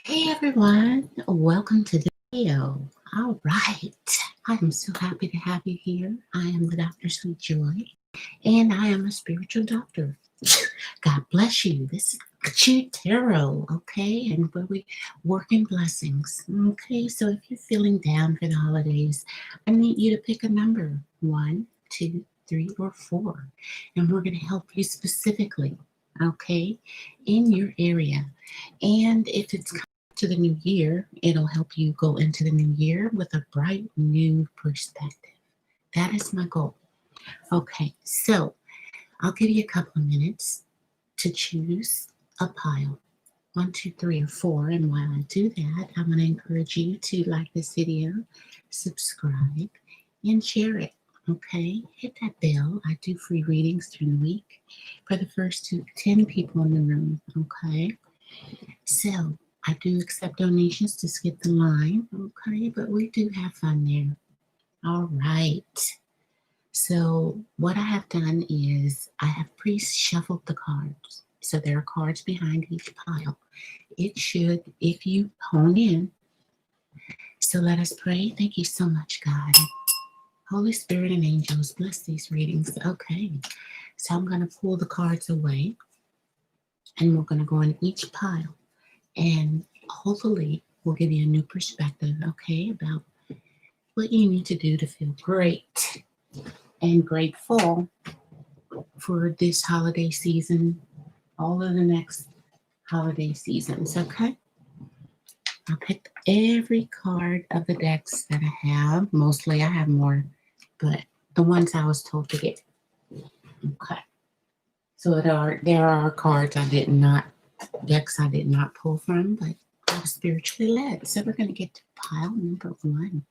Hey everyone, welcome to the video. All right, I am so happy to have you here. I am the DrSweetjoy, and I am a spiritual doctor. God bless you. This is Chi Tarot, okay? And where we work in blessings, okay? So if you're feeling down for the holidays, I need you to pick a number 1, 2, 3, or 4, and we're going to help you specifically, okay, in your area. And if it's to the new year, it'll help you go into the new year with a bright new perspective. That is my goal. Okay, so I'll give you a couple of minutes to choose a pile 1, 2, 3, or 4. And while I do that, I'm going to encourage you to like this video, subscribe, and share it. Okay, hit that bell. I do free readings through the week for the first 10 people in the room. Okay, so I do accept donations to skip the line. Okay, but we do have fun there. All right. So what I have done is I have pre-shuffled the cards. So there are cards behind each pile. It should, if you hone in. So let us pray. Thank you so much, God. Holy Spirit and angels, bless these readings. Okay. So I'm going to pull the cards away and we're going to go in each pile and hopefully we'll give you a new perspective, okay, about what you need to do to feel great and grateful for this holiday season, all of the next holiday seasons, okay? I picked every card of the decks that I have. Mostly I have more, but the ones I was told to get. Okay. So there are cards decks I did not pull from, but I was spiritually led. So we're going to get to pile number 1.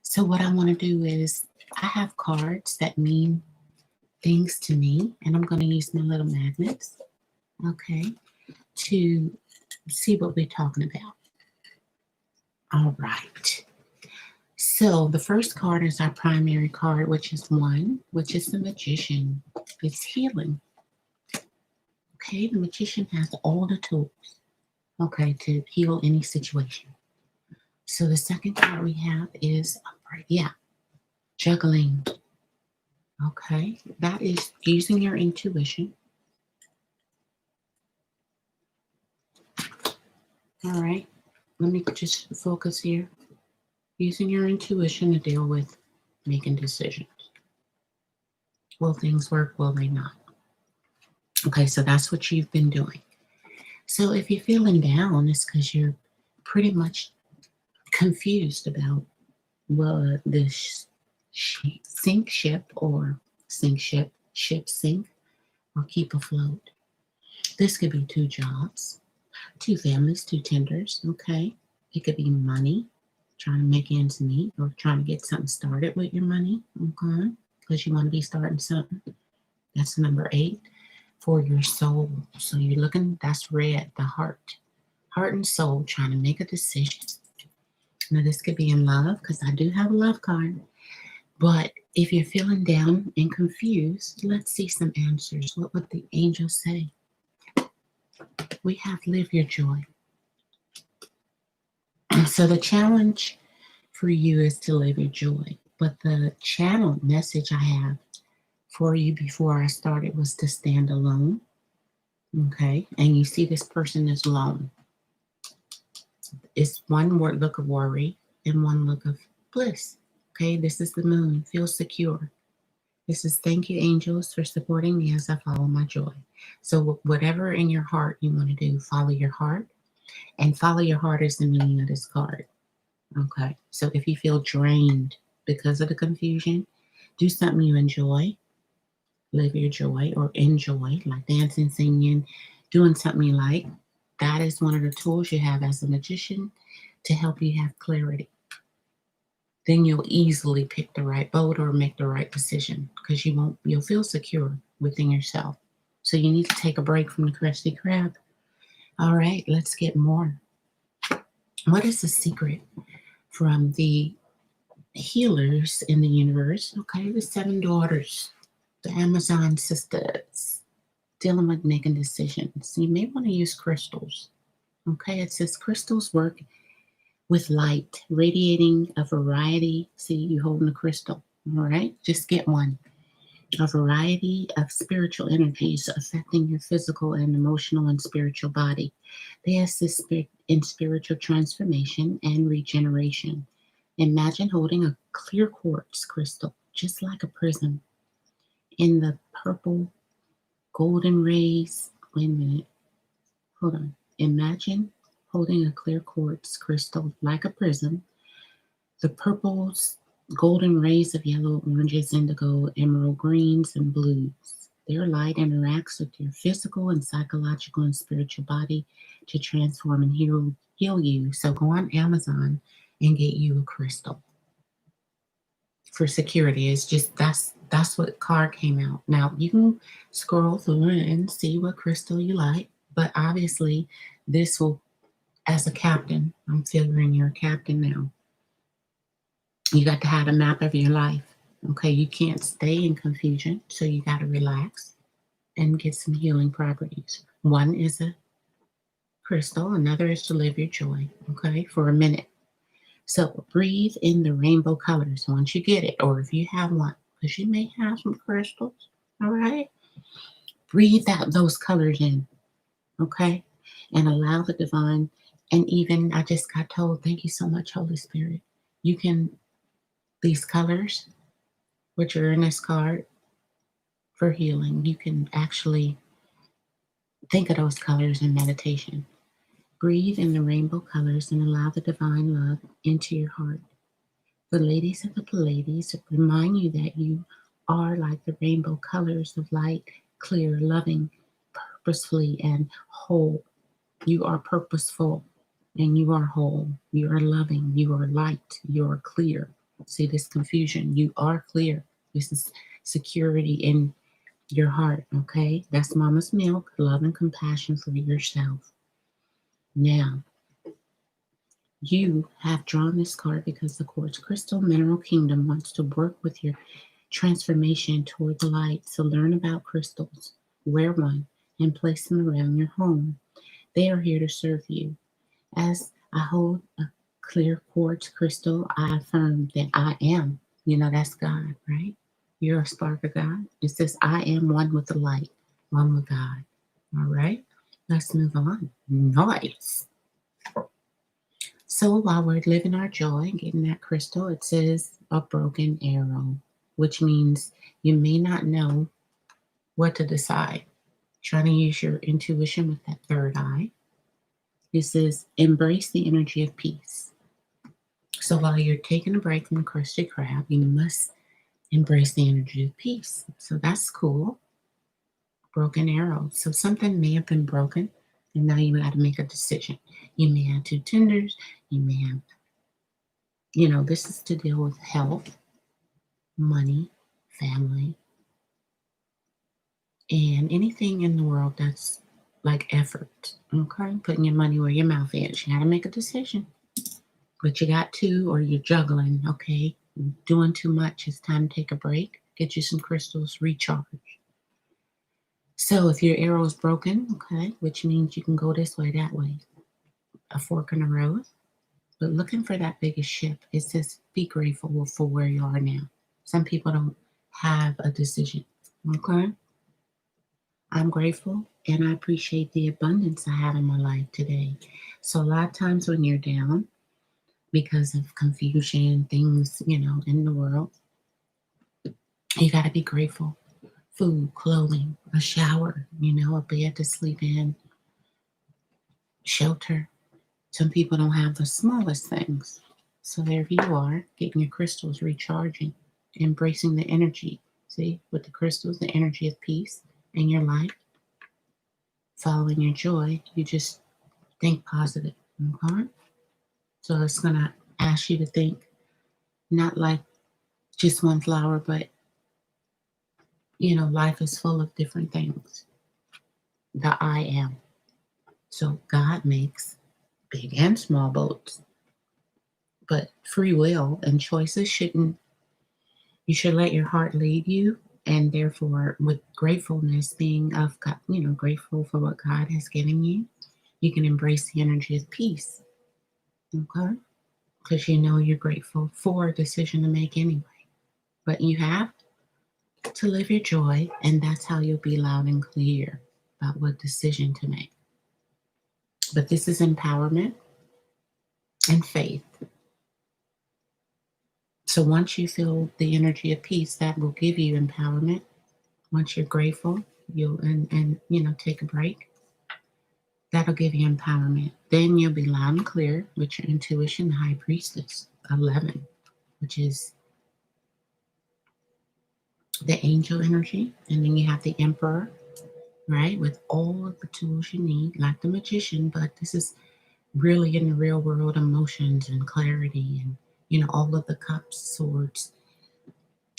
So what I want to do is I have cards that mean things to me, and I'm going to use my little magnets, okay, to see what we're talking about. All right. So the first card is our primary card, which is 1, which is the Magician. It's healing. Okay, the Magician has all the tools, okay, to heal any situation. So the second card we have is, juggling. Okay, that is using your intuition. All right, let me just focus here. Using your intuition to deal with making decisions. Will things work? Will they not? Okay, so that's what you've been doing. So if you're feeling down, it's because you're pretty much confused about, well, this sink ship or ship sink, or keep afloat. This could be 2 jobs, 2 families, 2 tenders, okay? It could be money, trying to make ends meet, or trying to get something started with your money, okay? Because you want to be starting something. That's number 8. For your soul. So you're looking, that's red, the heart and soul, trying to make a decision. Now this could be in love, because I do have a love card. But if you're feeling down and confused, let's see some answers. What would the angels say? We have live your joy. So the challenge for you is to live your joy. But the channel message I have for you before I started was to stand alone. Okay, and you see this person is alone. It's one look of worry and one look of bliss. Okay, this is the moon. Feel secure. This is thank you, angels, for supporting me as I follow my joy. So whatever in your heart you want to do, follow your heart. And follow your heart is the meaning of this card. Okay, so if you feel drained because of the confusion, do something you enjoy. Live your joy or enjoy, like dancing, singing, doing something you like. That is one of the tools you have as a magician to help you have clarity. Then you'll easily pick the right boat or make the right decision because you'll feel secure within yourself. So you need to take a break from the Krusty Krab. All right, let's get more. What is the secret from the healers in the universe? Okay, the 7 daughters, the Amazon sisters, dealing with making decisions. You may want to use crystals. Okay, it says crystals work with light, radiating a variety. See, you holding a crystal. All right, just get one. A variety of spiritual energies affecting your physical and emotional and spiritual body. They assist in spiritual transformation and regeneration. Imagine holding a clear quartz crystal, just like a prism, in the purple golden rays. Wait a minute, hold on. Imagine holding a clear quartz crystal like a prism. The purples, golden rays of yellow, oranges, indigo, emerald greens, and blues. Their light interacts with your physical and psychological and spiritual body to transform and heal you. So go on Amazon and get you a crystal for security. It's just that's what card came out. Now you can scroll through it and see what crystal you like, but obviously this will, as a captain, I'm figuring you're a captain now. You got to have a map of your life. Okay, you can't stay in confusion, so you got to relax and get some healing properties. One is a crystal, another is to live your joy, okay, for a minute. So breathe in the rainbow colors once you get it, or if you have one, because you may have some crystals, all right? Breathe out those colors in, okay? And allow the divine, and even I just got told, thank you so much, Holy Spirit. You can, these colors, which are in this card for healing, you can actually think of those colors in meditation. Breathe in the rainbow colors and allow the divine love into your heart. The ladies of the Pleiades remind you that you are like the rainbow colors of light, clear, loving, purposefully, and whole. You are purposeful and you are whole. You are loving. You are light. You are clear. See this confusion. You are clear. This is security in your heart, okay? That's mama's milk, love and compassion for yourself. Now, you have drawn this card because the quartz crystal mineral kingdom wants to work with your transformation toward the light. So learn about crystals, wear one, and place them around your home. They are here to serve you. As I hold a clear quartz crystal, I affirm that I am. You know, that's God, right? You're a spark of God. It says, I am one with the light, one with God. All right, let's move on. Nice. So while we're living our joy and getting that crystal, it says a broken arrow, which means you may not know what to decide. Trying to use your intuition with that third eye. It says embrace the energy of peace. So while you're taking a break from the crusty crab, you must embrace the energy of peace. So that's cool. Broken arrow. So something may have been broken, and now you got to make a decision. You may have two tenders. You may have, this is to deal with health, money, family, and anything in the world that's like effort. Okay, putting your money where your mouth is. You got to make a decision. But you got to, or you're juggling. Okay, doing too much. It's time to take a break. Get you some crystals, recharge. So if your arrow is broken, okay, which means you can go this way, that way, a fork in the road, but looking for that biggest ship. It says be grateful for where you are now. Some people don't have a decision, okay? I'm grateful and I appreciate the abundance I have in my life today. So a lot of times when you're down because of confusion, things, in the world, you got to be grateful. Food, clothing, a shower, a bed to sleep in, shelter. Some people don't have the smallest things. So there you are, getting your crystals recharging, embracing the energy. See, with the crystals, the energy of peace in your life, following your joy, you just think positive. Okay? So it's going to ask you to think not like just one flower, but, life is full of different things. The I am. So God makes big and small boats. But free will and choices you should let your heart lead you. And therefore, with gratefulness, being of God, grateful for what God has given you, You can embrace the energy of peace, okay? Because you know you're grateful for a decision to make anyway. But you have to live your joy, and that's how you'll be loud and clear about what decision to make. But this is empowerment and faith. So once you feel the energy of peace, that will give you empowerment. Once you're grateful, you'll and take a break. That'll give you empowerment. Then you'll be loud and clear with your intuition, the high priestess, 11, which is the angel energy. And then you have the emperor, right, with all of the tools you need, like the magician, but this is really in the real world emotions and clarity and, all of the cups, swords,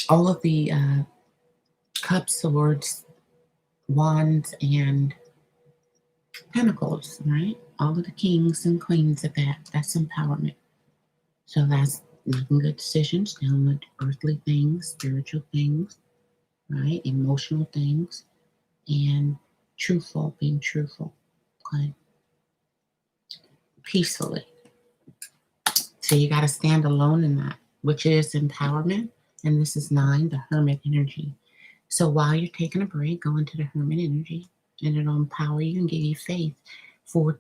all of the cups, swords, wands, and pentacles, right? All of the kings and queens of that's empowerment. So that's making good decisions, dealing with earthly things, spiritual things, right? Emotional things, and being truthful, okay? Peacefully. So you got to stand alone in that, which is empowerment. And this is 9, the hermit energy. So while you're taking a break, go into the hermit energy, and it'll empower you and give you faith for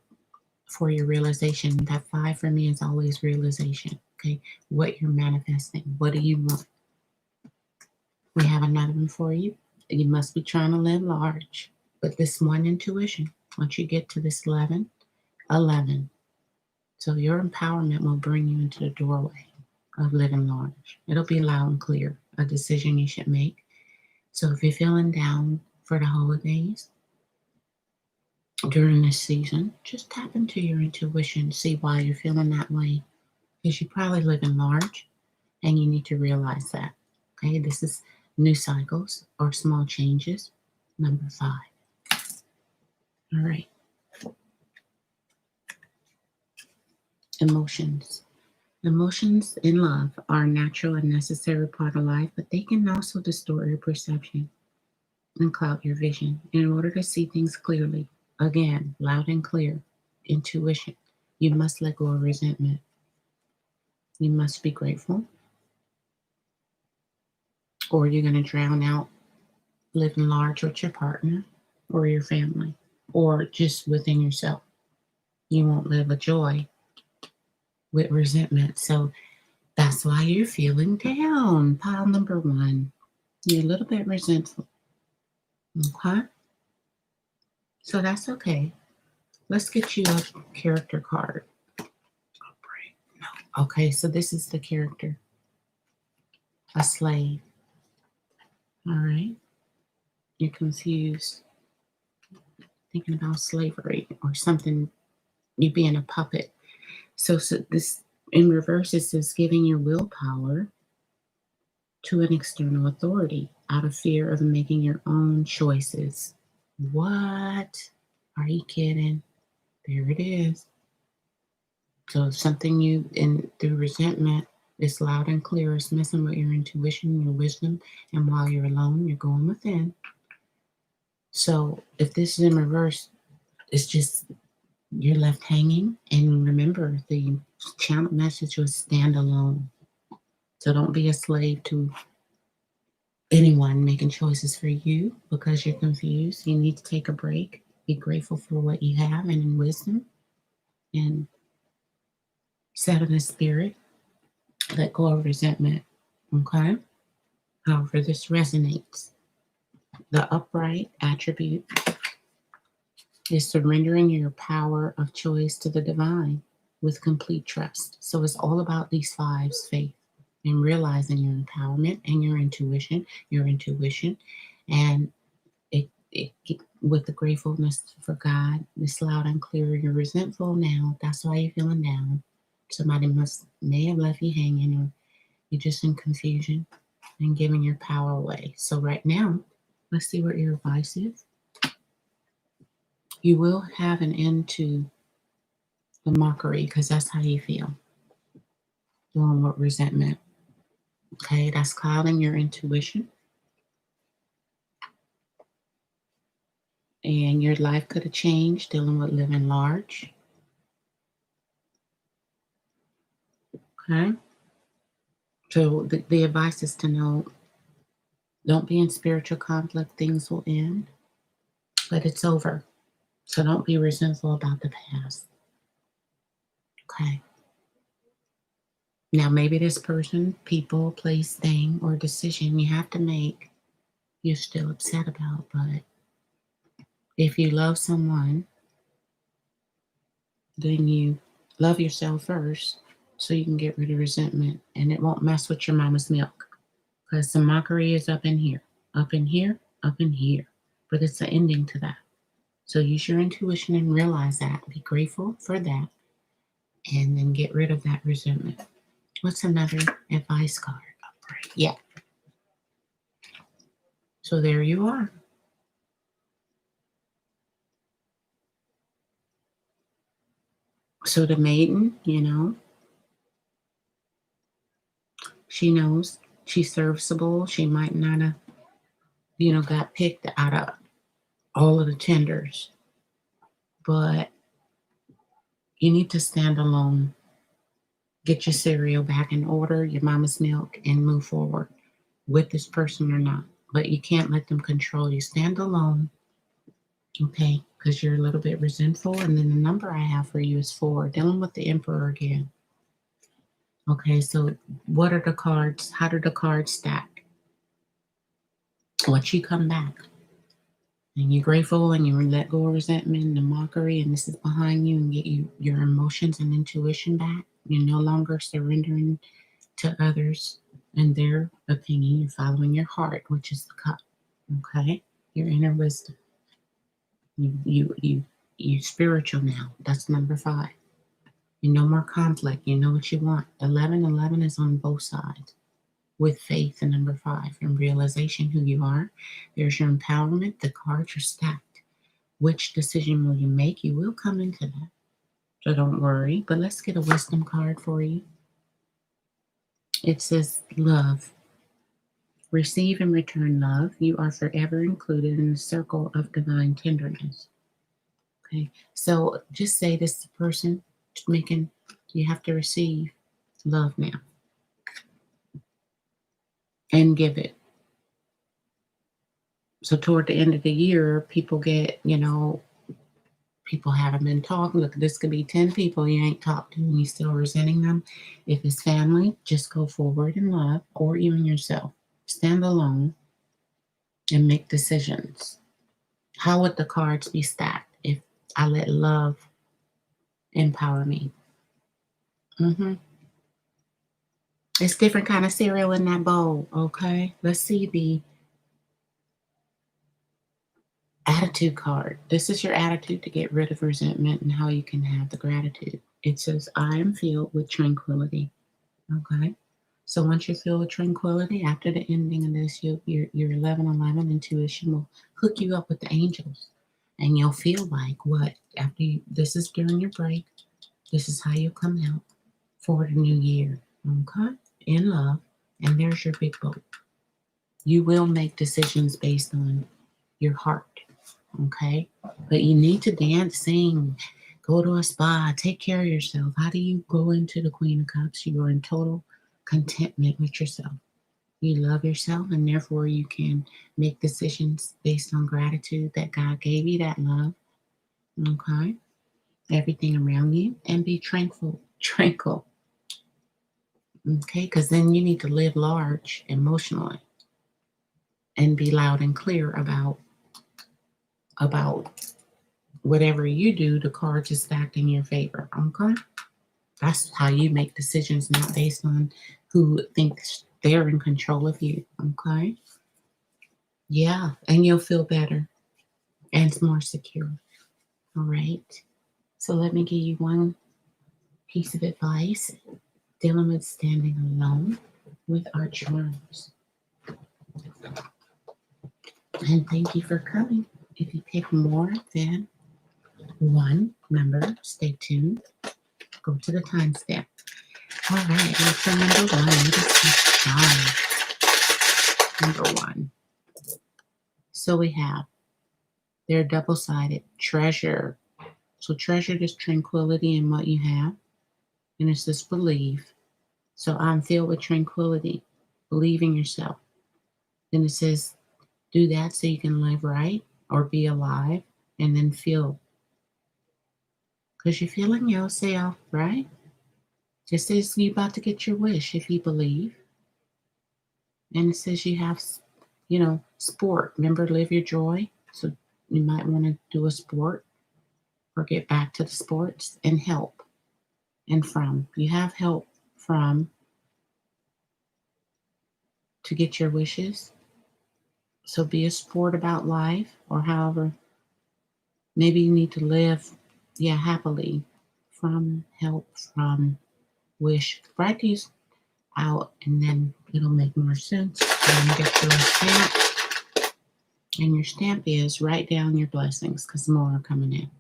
your realization. That 5 for me is always realization. Okay, what you're manifesting. What do you want? We have another one for you. You must be trying to live large. But this one intuition, once you get to this 11. So your empowerment will bring you into the doorway of living large. It'll be loud and clear, a decision you should make. So if you're feeling down for the holidays during this season, just tap into your intuition, see why you're feeling that way. Because you probably live in large and you need to realize that. Okay, this is new cycles or small changes. Number 5. All right. Emotions. Emotions in love are a natural and necessary part of life, but they can also distort your perception and cloud your vision. In order to see things clearly, again, loud and clear, intuition, you must let go of resentment. You must be grateful, or you're going to drown out living large with your partner or your family, or just within yourself. You won't live a joy with resentment. So that's why you're feeling down. Pile number 1. You're a little bit resentful. Okay? So that's okay. Let's get you a character card. Okay, so this is the character. A slave. All right. You're confused. Thinking about slavery or something, you being a puppet. So this in reverse, it says giving your willpower to an external authority out of fear of making your own choices. What? Are you kidding? There it is. So something through resentment is loud and clear. It's messing with your intuition, your wisdom, and while you're alone, you're going within. So if this is in reverse, it's just you're left hanging. And remember, the channel message was stand alone. So don't be a slave to anyone making choices for you because you're confused. You need to take a break. Be grateful for what you have and in wisdom, and settle the spirit. Let go of resentment. Okay? However, this resonates. The upright attribute is surrendering your power of choice to the divine with complete trust. So it's all about these 5's: faith and realizing your empowerment and your intuition, and it with the gratefulness for God. It's loud and clear. You're resentful now. That's why you're feeling down. Somebody may have left you hanging, or you're just in confusion and giving your power away. So right now, let's see what your advice is. You will have an end to the mockery because that's how you feel. Dealing with resentment. Okay, that's clouding your intuition. and your life could have changed dealing with living large. Okay. So the advice is to know, don't be in spiritual conflict. Things will end, but it's over. So don't be resentful about the past. Okay. Now, maybe this person, people, place, thing, or decision you have to make, you're still upset about. But if you love someone, then you love yourself first so you can get rid of resentment and it won't mess with your mama's milk. Because the mockery is up in here, up in here, up in here. But it's an ending to that. So use your intuition and realize that. Be grateful for that. And then get rid of that resentment. What's another advice card? Yeah. So there you are. So the maiden, she knows she's serviceable. She might not have, got picked out of all of the tenders, but you need to stand alone. Get your cereal back in order, your mama's milk, and move forward with this person or not. But you can't let them control you. Stand alone, okay? Because you're a little bit resentful. And then the number I have for you is 4, dealing with the Emperor again. Okay, so what are the cards? How do the cards stack? Once you come back and you're grateful and you let go of resentment and the mockery, and this is behind you, and get your emotions and intuition back, you're no longer surrendering to others and their opinion. You're following your heart, which is the cup. Okay, your inner wisdom. You spiritual now. That's number 5. You no more conflict. You know what you want. 11 is on both sides. With faith in number 5 and realization who you are. There's your empowerment. The cards are stacked. Which decision will you make? You will come into that. So don't worry. But let's get a wisdom card for you. It says love. Receive and return love. You are forever included in the circle of divine tenderness. Okay. So just say this to the person making, you have to receive love now and give it. So toward the end of the year, people get, people haven't been talking. Look, this could be 10 people you ain't talked to and you still resenting them. If it's family, just go forward in love, or even yourself. Stand alone and make decisions. How would the cards be stacked if I let love empower me? It's different kind of cereal in that bowl, okay? Let's see the attitude card. This is your attitude to get rid of resentment and how you can have the gratitude. It says, I am filled with tranquility. Okay. So once you're filled with tranquility, after the ending of this, your 11 intuition will hook you up with the angels. And you'll feel like what? This is during your break. This is how you come out for the new year. Okay. In love. And there's your big boat. You will make decisions based on your heart. Okay, but you need to dance, sing, go to a spa, take care of yourself. How do you go into the Queen of Cups? You are in total contentment with yourself. You love yourself, and therefore you can make decisions based on gratitude that God gave you that love. Okay, everything around you, and be tranquil. Okay, because then you need to live large emotionally and be loud and clear about whatever you do. The cards is stacked in your favor. Okay, that's how you make decisions, not based on who thinks they're in control of you. Okay, yeah, and you'll feel better and more secure. All right, so let me give you one piece of advice dealing with standing alone with our charms. And thank you for coming. If you pick more than one number, stay tuned. Go to the timestamp. All right, so number 1, what is this charm? Number 1. So we have They're double-sided. Treasure. So treasure this tranquility in what you have. And it's this belief. So I'm filled with tranquility. Believe in yourself. Then it says, do that so you can live right or be alive. And then feel. Because you're feeling yourself, right? Just as you're about to get your wish if you believe. And it says you have, sport. Remember, live your joy. So you might want to do a sport or get back to the sports and help. And from. You have help from to get your wishes. So be a sport about life or however. Maybe you need to live, happily. From, help, from, wish. Write these out and then it'll make more sense. And you get your stamp. And your stamp is write down your blessings because more are coming in.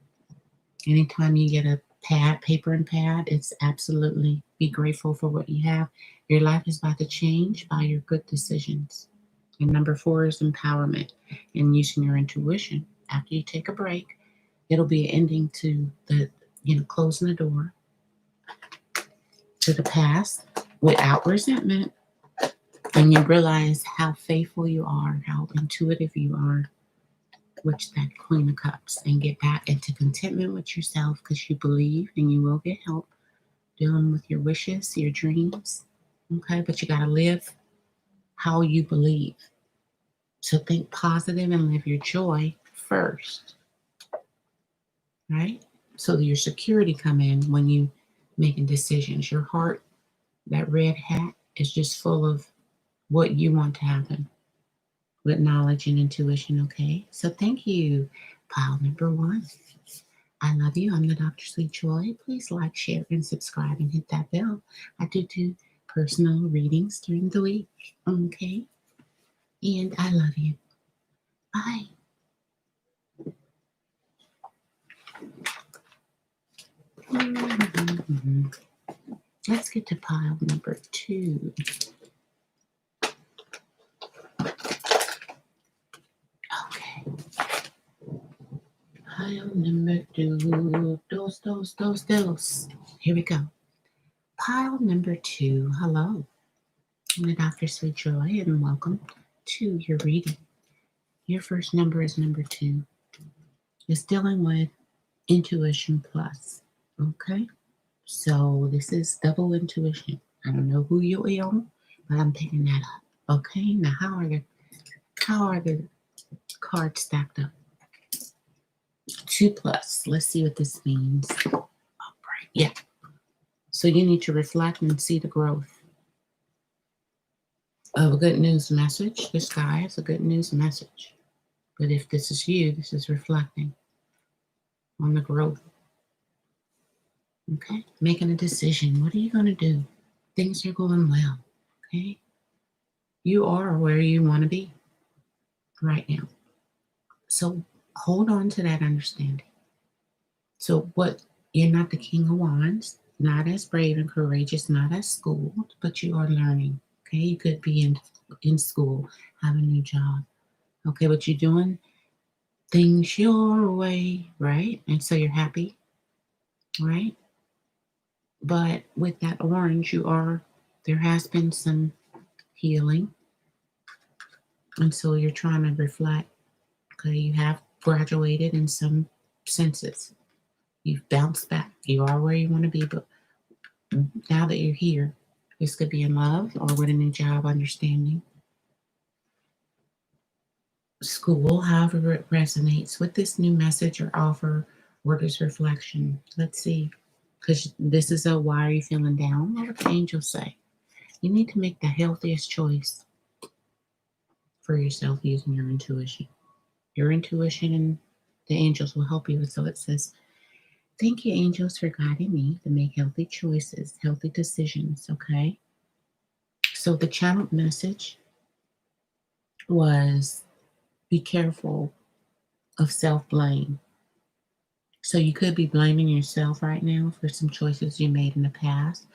Anytime you get a pad, paper and pad, it's absolutely be grateful for what you have. Your life is about to change by your good decisions. And number 4 is empowerment and using your intuition. After you take a break, it'll be an ending to the, closing the door to the past without resentment. And you realize how faithful you are, how intuitive you are, which that Queen of Cups, and get back into contentment with yourself because you believe and you will get help dealing with your wishes, your dreams. Okay, but you got to live how you believe. So think positive and live your joy first, right? So your security come in when you making decisions. Your heart, that red hat, is just full of what you want to happen with knowledge and intuition, okay? So thank you, pile number 1. I love you. I'm the Dr. Sweet Joy. Please like, share, and subscribe and hit that bell. I do personal readings during the week, okay? And I love you. Bye. Let's get to pile number 2. Okay. Pile number 2. Dos. Here we go. Pile number 2. Hello. I'm the Dr. Sweet Joy, and welcome to your reading. Your first number is number 2. It's dealing with intuition plus. Okay? So this is double intuition. I don't know who you are, but I'm picking that up. Okay? Now how are the cards stacked up? 2 plus. Let's see what this means. Oh, right. Yeah. So you need to reflect and see the growth of a good news message. This guy is a good news message. But if this is you, this is reflecting on the growth. Okay? Making a decision. What are you going to do? Things are going well. Okay? You are where you want to be right now. So hold on to that understanding. So you're not the King of Wands, not as brave and courageous, not as schooled, but you are learning. Okay? You could be in school, have a new job. Okay, but you're doing things your way, right? And so you're happy, right? But with that orange, there has been some healing. And so you're trying to reflect. Okay, you have graduated in some senses. You've bounced back. You are where you want to be, but now that you're here, this could be in love or with a new job, understanding. School, however it resonates with this new message or offer or this reflection. Let's see. Because this is why are you feeling down? What would the angels say? You need to make the healthiest choice for yourself using your intuition. Your intuition and the angels will help you. So it says, thank you, angels, for guiding me to make healthy choices, healthy decisions, okay? So the channeled message was be careful of self-blame. So you could be blaming yourself right now for some choices you made in the past.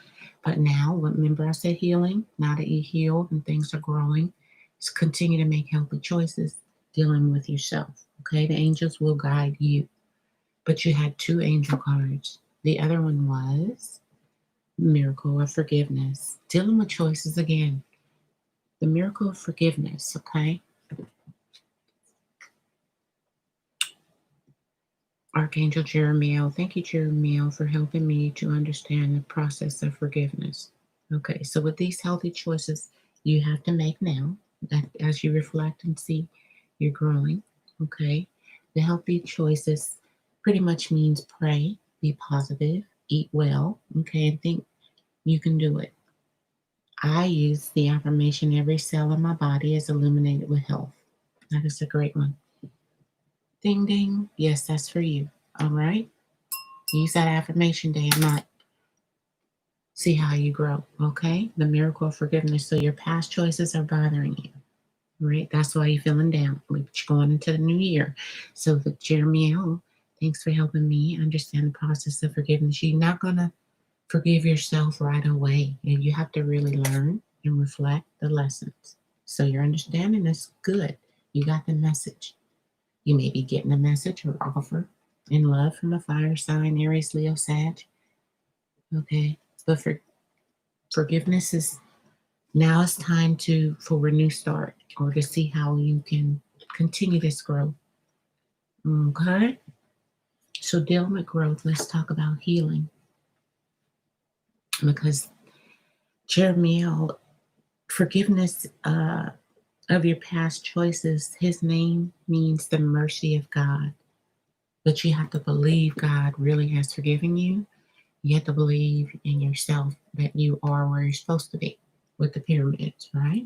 But now, remember I said healing? Now that you healed and things are growing, just continue to make healthy choices dealing with yourself. Okay, the angels will guide you. But you had two angel cards. The other one was miracle of forgiveness. Dealing with choices again. The miracle of forgiveness, okay? Archangel Jeremiel, thank you, Jeremiel, for helping me to understand the process of forgiveness. Okay, so with these healthy choices you have to make now, that as you reflect and see you're growing, okay? The healthy choices pretty much means pray, be positive, eat well, okay, and think you can do it. I use the affirmation every cell in my body is illuminated with health. That is a great one. Ding ding. Yes, that's for you. All right. Use that affirmation day and night. See how you grow. Okay. The miracle of forgiveness. So your past choices are bothering you. Right. That's why you're feeling down. We're going into the new year. So the Jeremy L, thanks for helping me understand the process of forgiveness. You're not gonna forgive yourself right away. And you have to really learn and reflect the lessons. So your understanding is good. You got the message. You may be getting a message or offer in love from a fire sign, Aries, Leo, Sag. Okay. But forgiveness is now it's time for a new start or to see how you can continue this growth. Okay. So dealing with growth, let's talk about healing. Because Jeremiel, forgiveness of your past choices, his name means the mercy of God. But you have to believe God really has forgiven you. You have to believe in yourself that you are where you're supposed to be with the pyramids, right?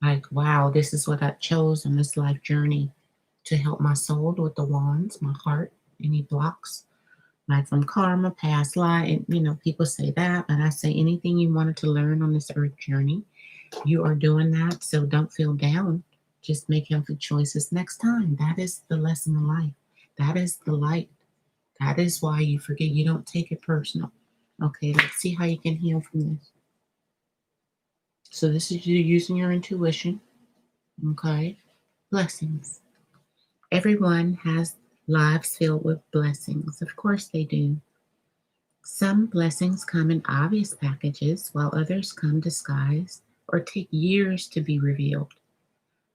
Like, wow, this is what I chose on this life journey to help my soul with the wands, my heart, any blocks, like from karma, past life. And, people say that, but I say anything you wanted to learn on this earth journey, you are doing that. So don't feel down. Just make healthy choices next time. That is the lesson of life. That is the light. That is why you forget. You don't take it personal. Okay, let's see how you can heal from this. So this is you using your intuition. Okay, blessings. Everyone has lives filled with blessings. Of course they do. Some blessings come in obvious packages, while others come disguised or take years to be revealed.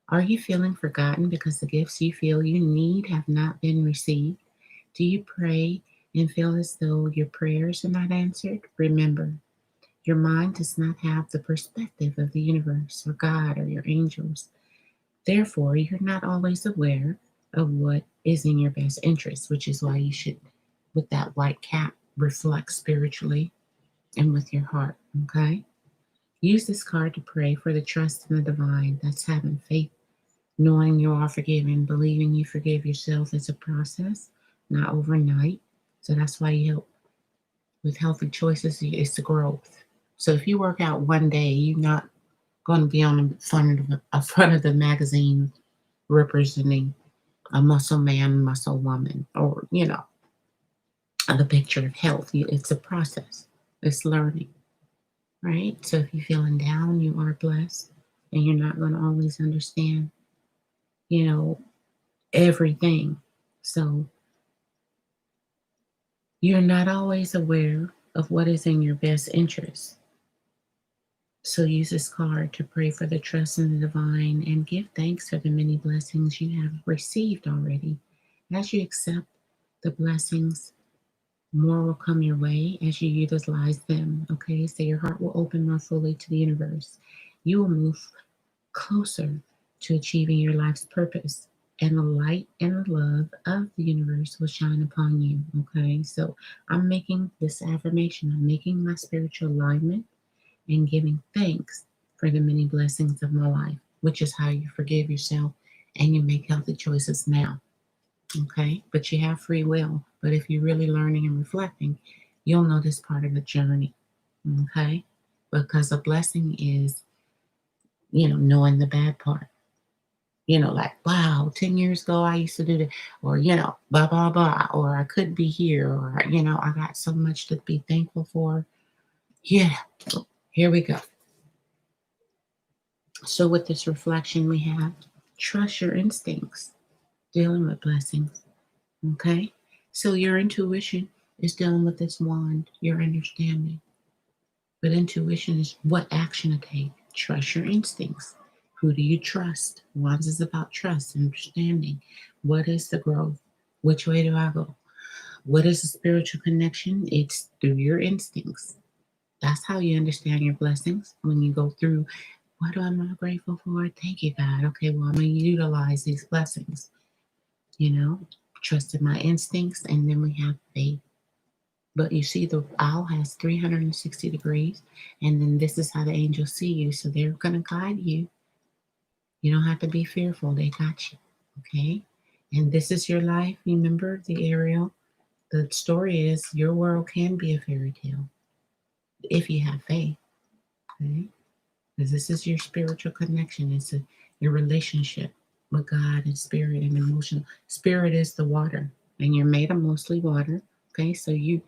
Are you feeling forgotten because the gifts you feel you need have not been received? Do you pray and feel as though your prayers are not answered? Remember, your mind does not have the perspective of the universe or God or your angels. Therefore, you're not always aware of what is in your best interest, which is why you should, with that white cap, reflect spiritually and with your heart. Okay? Use this card to pray for the trust in the divine. That's having faith, knowing you are forgiven, believing you forgive yourself is a process, not overnight. So that's why you help with healthy choices. It's the growth. So if you work out one day, you're not going to be on the front of the magazine representing a muscle man, muscle woman, or the picture of health. It's a process. It's learning, right? So if you're feeling down, you are blessed, and you're not going to always understand, you know, everything. So you're not always aware of what is in your best interest. So use this card to pray for the trust in the divine and give thanks for the many blessings you have received already. As you accept the blessings, more will come your way as you utilize them. Okay, so your heart will open more fully to the universe. You will move closer to achieving your life's purpose, and the light and the love of the universe will shine upon you. Okay, so I'm making this affirmation, I'm making my spiritual alignment and giving thanks for the many blessings of my life, which is how you forgive yourself and you make healthy choices now. Okay, but you have free will. But if you're really learning and reflecting, you'll know this part of the journey. Okay, because a blessing is, knowing the bad part. Like, wow, 10 years ago I used to do that, or, blah, blah, blah, or I could be here, or, I got so much to be thankful for. Yeah, here we go. So, with this reflection, we have trust your instincts. dealing with blessings. Okay? So your intuition is dealing with this wand, your understanding. But intuition is what action to take. Trust your instincts. Who do you trust? Wands is about trust and understanding. What is the growth? Which way do I go? What is the spiritual connection? It's through your instincts. That's how you understand your blessings. When you go through, what am I grateful for? Thank you, God. Okay, well, I'm going to utilize these blessings. You know, trust in my instincts, and then we have faith. But you see, the owl has 360 degrees, and then this is how the angels see you. So they're going to guide you. You don't have to be fearful. They got you. Okay? And this is your life. Remember the Ariel? The story is your world can be a fairy tale if you have faith. Okay? Because this is your spiritual connection. It's your relationship with God and spirit and emotional. Spirit is the water, and you're made of mostly water. Okay? So you,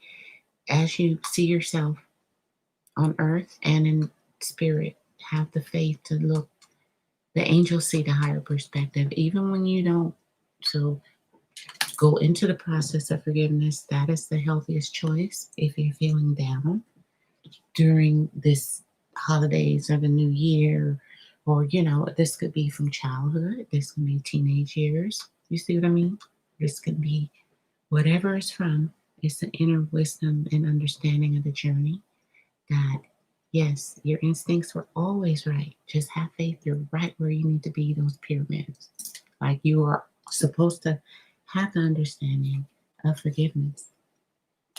as you see yourself on earth and in spirit, have the faith to look. The angels see the higher perspective, even when you don't. So go into the process of forgiveness. That is the healthiest choice if you're feeling down during this holidays or the new year, or this could be from childhood, this can be teenage years. You see what I mean? This could be whatever it's from. It's the inner wisdom and understanding of the journey that, yes, your instincts were always right. Just have faith you're right where you need to be, those pyramids. Like you are supposed to have the understanding of forgiveness.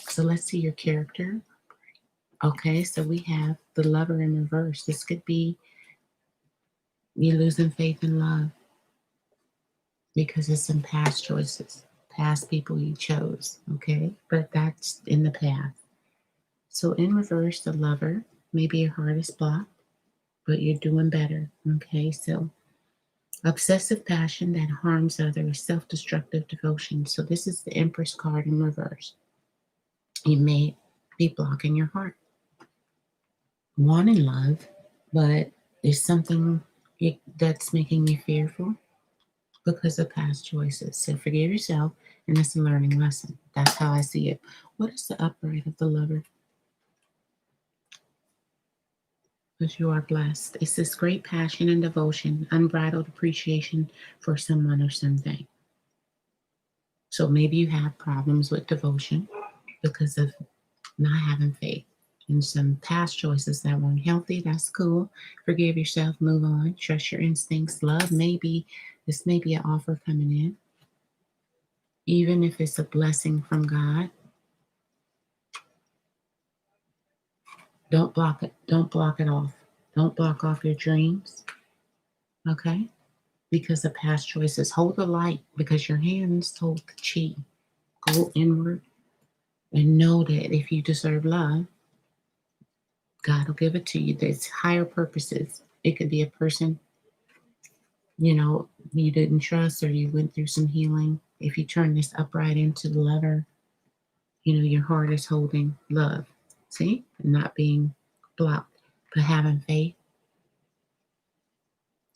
So let's see your character. Okay, so we have the lover in reverse. This could be you losing faith in love because of some past choices, past people you chose. Okay, but that's in the past. So in reverse, the lover, maybe your heart is blocked, but you're doing better. Okay, so obsessive passion that harms others, self destructive devotion. So this is the Empress card in reverse. You may be blocking your heart, wanting love, but there's something that's making you fearful because of past choices. So forgive yourself, and it's a learning lesson. That's how I see it. What is the upright of the lover? Because you are blessed. It's this great passion and devotion, unbridled appreciation for someone or something. So maybe you have problems with devotion because of not having faith in some past choices that weren't healthy. That's cool. Forgive yourself, move on, trust your instincts. Love, maybe this may be an offer coming in, even if it's a blessing from God. Don't block it. Don't block it off. Don't block off your dreams. Okay? Because of past choices. Hold the light because your hands hold the chi. Go inward and know that if you deserve love, God will give it to you. There's higher purposes. It could be a person, you didn't trust or you went through some healing. If you turn this upright into the lever, your heart is holding love. See? Not being blocked, but having faith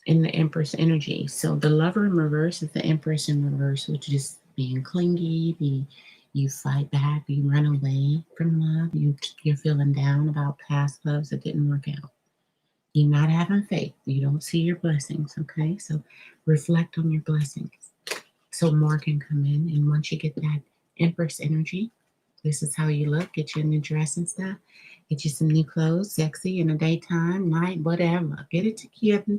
in the Empress energy. So the lover in reverse is the Empress in reverse, which is being clingy, you fight back, you run away from love, you're feeling down about past loves that didn't work out. You're not having faith. You don't see your blessings, okay? So reflect on your blessings. So more can come in. And once you get that Empress energy, this is how you look. Get you a new dress and stuff. Get you some new clothes, sexy in the daytime, night, whatever. Get it together.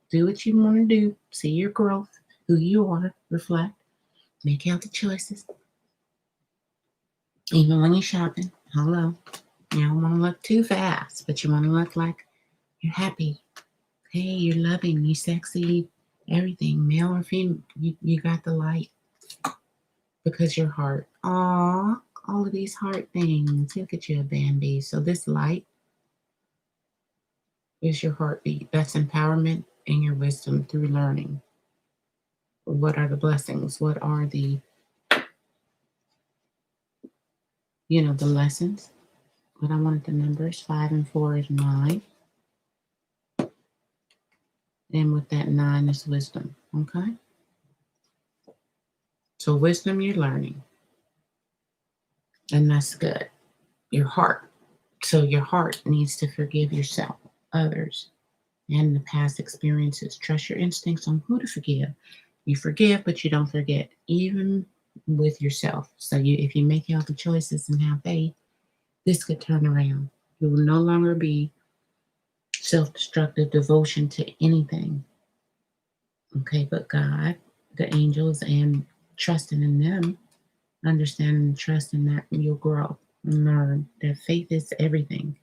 Do what you want to do. See your growth, who you are. Reflect. Make healthy choices. Even when you're shopping. Hello. You don't want to look too fast, but you want to look like you're happy. Hey, you're loving, you sexy, everything, male or female, you got the light because your heart. Aw, all of these heart things. Look at you, Bambi. So this light is your heartbeat. That's empowerment and your wisdom through learning. What are the blessings? What are the lessons? But I wanted the numbers. 5 and 4 is 9. And with that 9 is wisdom. Okay? So wisdom you're learning, and that's good. Your heart. So your heart needs to forgive yourself, others, and the past experiences. Trust your instincts on who to forgive. You forgive, but you don't forget, even with yourself. So if you make healthy choices and have faith, this could turn around. You will no longer be self-destructive devotion to anything. Okay, but God, the angels, and trusting in them, understanding and trusting that you'll grow and learn that faith is everything.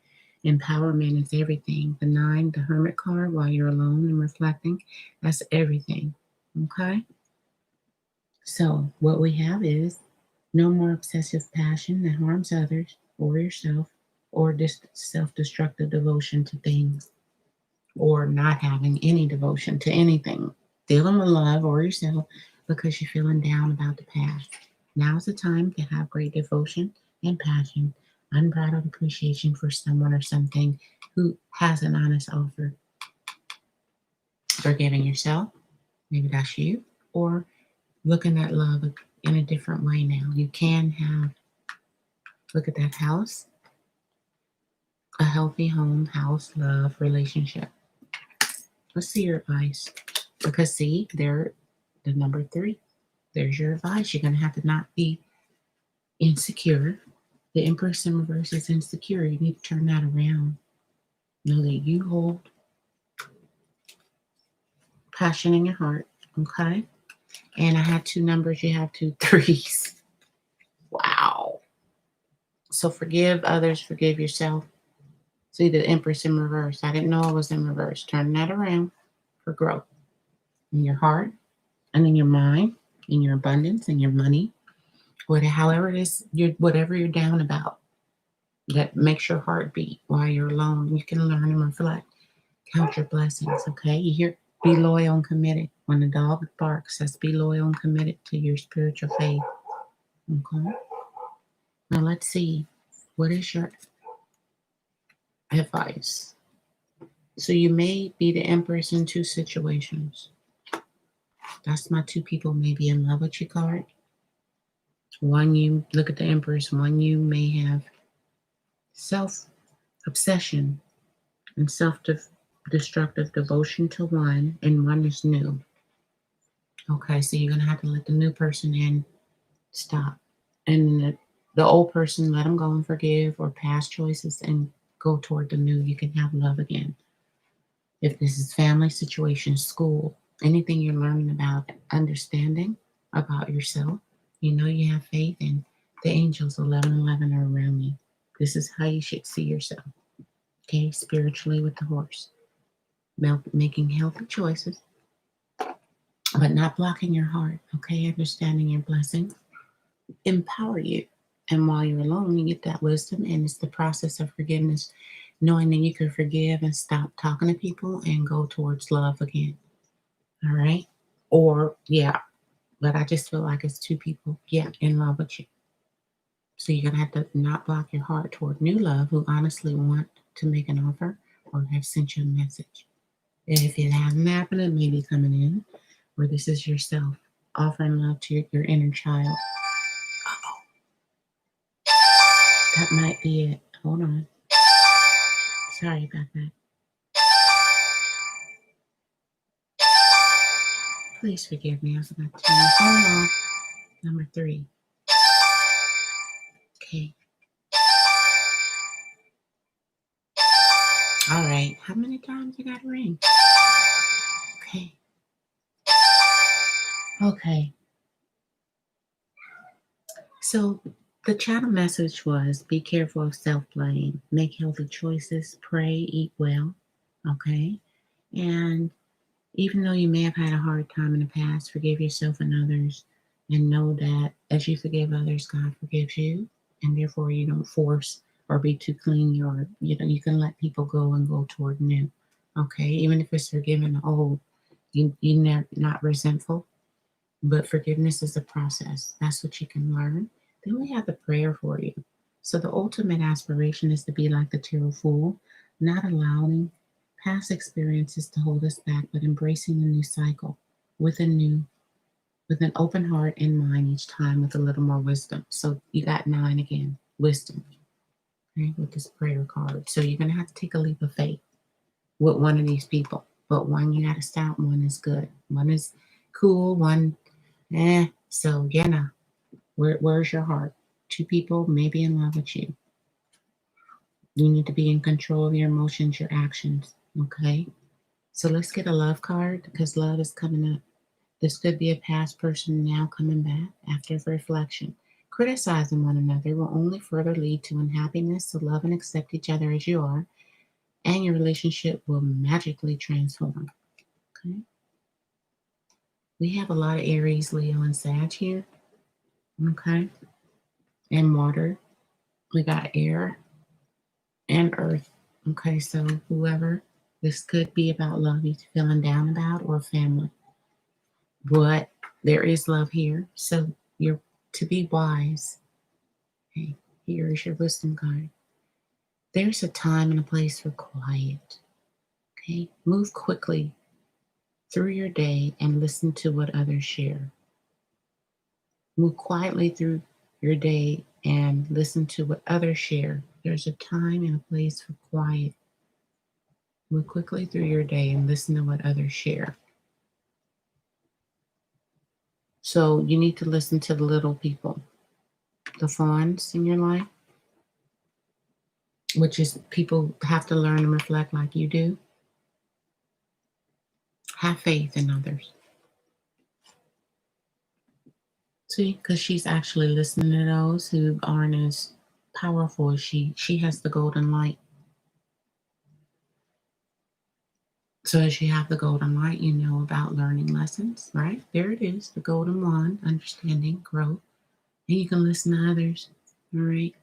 Empowerment is everything. The nine, the hermit card, while you're alone and reflecting, that's everything. Okay? So, what we have is no more obsessive passion that harms others or yourself, or self destructive devotion to things, or not having any devotion to anything. Dealing with love or yourself because you're feeling down about the past. Now's the time to have great devotion and passion, unbridled appreciation for someone or something who has an honest offer. Forgiving yourself, maybe that's you, or looking at love in a different way now. You can look at that house, a healthy home, house, love, relationship. Let's see your advice. Because see, there, the number 3, there's your advice. You're going to have to not be insecure. The Empress in reverse is insecure. You need to turn that around. Know that you hold passion in your heart. Okay? And I had 2 numbers. You have 2 threes. Wow. So forgive others, forgive yourself. See the Empress in reverse. I didn't know it was in reverse. Turn that around for growth in your heart and in your mind, in your abundance, in your money, however it is, whatever you're down about that makes your heart beat while you're alone. You can learn and reflect. Count your blessings, okay? You hear, be loyal and committed. When the dog barks, that's be loyal and committed to your spiritual faith. Okay? Now let's see. What is your advice? So you may be the Empress in 2 situations. That's my 2 people may be in love with you card. One, you look at the Empress. One, you may have self-obsession and self-destructive devotion to one, and one is new. Okay, so you're going to have to let the new person in, stop. And the old person, let them go and forgive, or past choices, and go toward the new. You can have love again. If this is family situation, school, anything you're learning about, understanding about yourself, you know you have faith, and the angels 1111 are around you. This is how you should see yourself. Okay, spiritually with the horse. Making healthy choices, but not blocking your heart. Okay, understanding your blessings empower you. And while you're alone, you get that wisdom, and it's the process of forgiveness, knowing that you can forgive and stop talking to people and go towards love again. All right. Or, yeah, but I just feel like it's 2 people, yeah, in love with you. So you're going to have to not block your heart toward new love who honestly want to make an offer or have sent you a message. And if it hasn't happened, it may be coming in, or this is yourself offering love to your inner child. Uh-oh. That might be it. Hold on. Sorry about that. Please forgive me. I forgot to turn the phone off. Number 3. Okay. All right. How many times you got to ring? Okay. Okay. So the channel message was be careful of self blame, make healthy choices, pray, eat well. Okay. And even though you may have had a hard time in the past, forgive yourself and others, and know that as you forgive others, God forgives you, and therefore you don't force or be too clingy, or you can let people go and go toward new. Okay, even if it's forgiven old, you're not resentful, but forgiveness is a process. That's what you can learn. Then we have the prayer for you. So the ultimate aspiration is to be like the tarot fool, not allowing past experiences to hold us back, but embracing a new cycle with a new with an open heart and mind each time with a little more wisdom. So you got 9 again, wisdom, okay, with this prayer card. So you're going to have to take a leap of faith with one of these people. But one you got to stop, one is good. One is cool, one, eh. So, where's your heart? Two people may be in love with you. You need to be in control of your emotions, your actions, okay? So let's get a love card because love is coming up. This could be a past person now coming back after reflection. Criticizing one another will only further lead to unhappiness, so love and accept each other as you are, and your relationship will magically transform. Okay? We have a lot of Aries, Leo, and Sag here. Okay? And water. We got air and earth. Okay, so whoever, this could be about love you're feeling down about or family. But there is love here. So you're to be wise. Okay, here is your wisdom card. There's a time and a place for quiet. Okay, move quickly through your day and listen to what others share. Move quietly through your day and listen to what others share. There's a time and a place for quiet. Move quickly through your day and listen to what others share. So you need to listen to the little people, the fawns in your life, which is people have to learn and reflect like you do. Have faith in others. See, because she's actually listening to those who aren't as powerful as she. She has the golden light. So as you have the golden light, you know about learning lessons, right? There it is, the golden wand, understanding, growth. And you can listen to others, all right?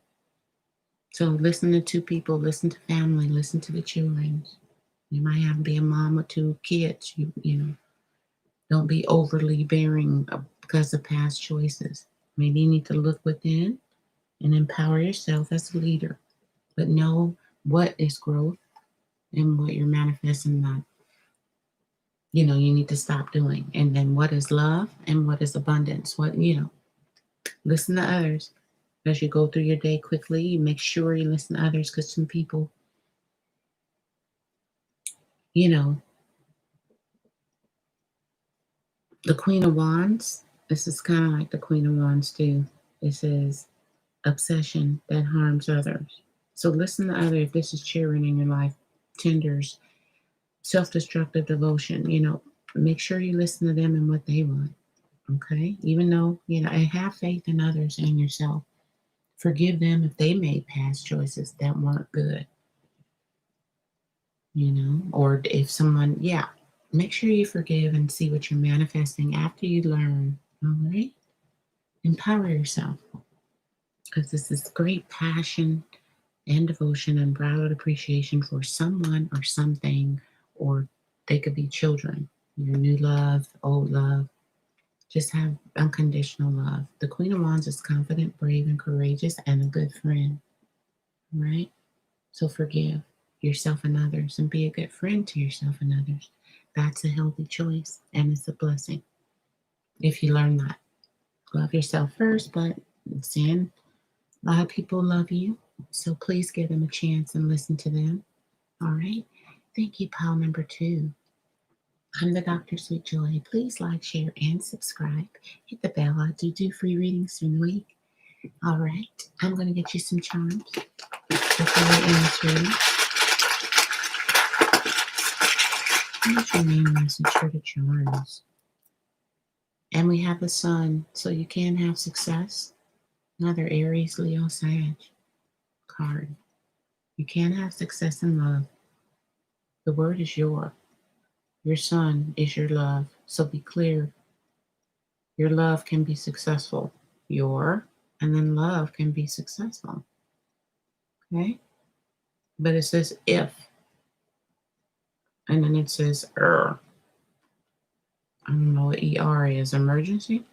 So listen to two people, listen to family, listen to the children. You might have to be a mom with two kids. You know, don't be overly bearing because of past choices. Maybe you need to look within and empower yourself as a leader, but know what is growth and what you're manifesting that you need to stop doing. And then what is love and what is abundance? Listen to others as you go through your day quickly. You make sure you listen to others because some people, you know, the Queen of Wands, this is kind of like the Queen of Wands too. It says obsession that harms others. So listen to others if this is cheering in your life, tenders, self-destructive devotion, make sure you listen to them and what they want. Okay? Even though, and have faith in others and yourself. Forgive them if they made past choices that weren't good, or if someone, make sure you forgive and see what you're manifesting after you learn. All right? Empower yourself because this is great passion and devotion and broad appreciation for someone or something, or they could be children, your new love, old love. Just have unconditional love. The Queen of Wands is confident, brave, and courageous, and a good friend, right? So forgive yourself and others and be a good friend to yourself and others. That's a healthy choice, and it's a blessing if you learn that. Love yourself first, but sin, a lot of people love you, so please give them a chance and listen to them. All right. Thank you, pile number 2. I'm the Dr. Sweet Joy. Please like, share, and subscribe. Hit the bell. I do free readings during the week. All right. I'm going to get you some charms before we end this reading. What's your name message for the charms? And we have the sun, so you can have success. Another Aries, Leo, Sag card. You can have success in love. The word is your. Your sun is your love. So be clear. Your love can be successful. And then love can be successful. Okay? But it says if. And then it says er. I don't know what ER is. Emergency?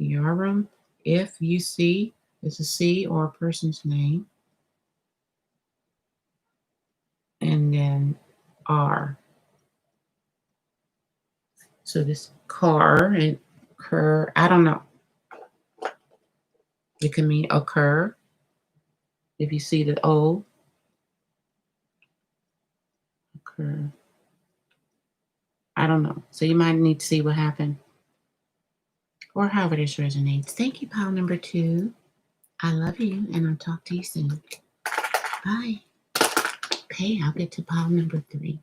ER room? If you see, it's a C or a person's name. And then R. So this car and occur. I don't know. It can mean occur. If you see the O, occur. I don't know. So you might need to see what happened. Or however this resonates. Thank you, pile number 2. I love you, and I'll talk to you soon. Bye. Okay, I'll get to pile number 3.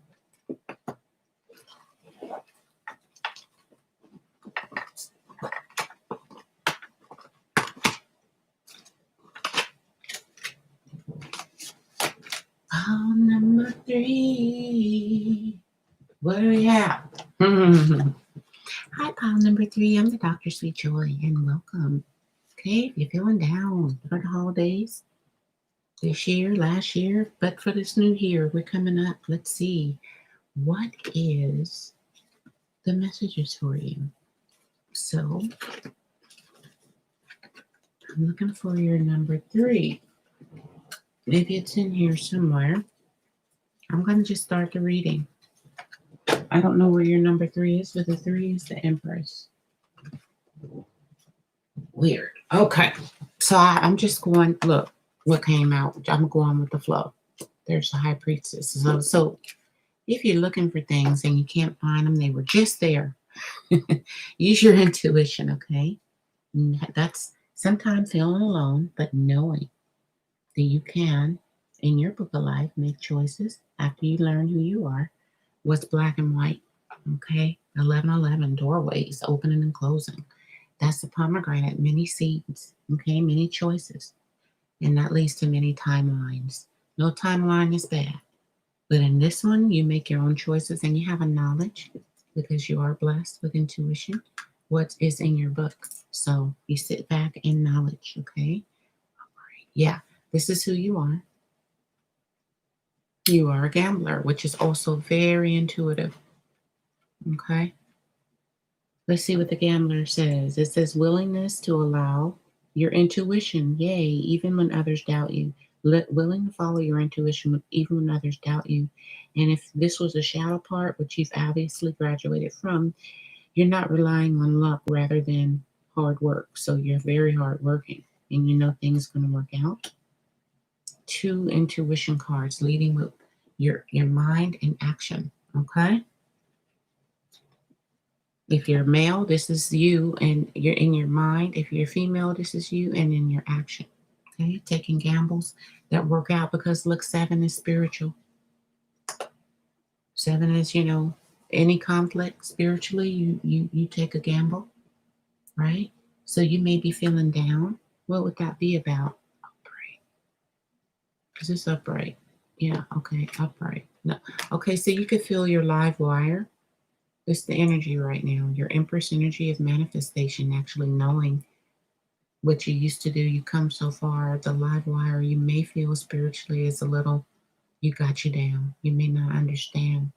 Pile number 3. Where are we at? Hi, pile number 3. I'm the DrSweetjoy, and welcome. Okay, if you're feeling down for the holidays, this year, last year, but for this new year, we're coming up. Let's see. What is the messages for you? So, I'm looking for your number 3. Maybe it's in here somewhere. I'm going to just start the reading. I don't know where your number 3 is, but the 3 is the Empress. Weird. Okay. So I'm just going, look what came out. I'm going with the flow. There's the High Priestess. So if you're looking for things and you can't find them, they were just there. Use your intuition, okay? That's sometimes feeling alone, but knowing that you can, in your book of life, make choices after you learn who you are. What's black and white, okay? 1111, doorways, opening and closing. That's the pomegranate, many seeds, okay? Many choices. And that leads to many timelines. No timeline is bad. But in this one, you make your own choices and you have a knowledge because you are blessed with intuition. What is in your book? So you sit back in knowledge, okay? All right. Yeah, this is who you are. You are a gambler, which is also very intuitive, okay? Let's see what the gambler says. It says willingness to allow your intuition, yay, even when others doubt you. Willing to follow your intuition even when others doubt you. And if this was a shadow part, which you've obviously graduated from, you're not relying on luck rather than hard work. So you're very hard working and you know things are going to work out. 2 intuition cards leading with your mind and action, okay? If you're male, this is you and you're in your mind. If you're female, this is you and in your action. Okay, taking gambles that work out because look, 7 is spiritual. 7 is, any conflict spiritually, you take a gamble, right? So you may be feeling down. What would that be about? Upright. Is this upright? Yeah, okay, upright. No. Okay, so you could feel your live wire. It's the energy right now. Your Empress energy of manifestation, actually knowing what you used to do. You come so far. The live wire, you may feel spiritually is a little, you got you down. You may not understand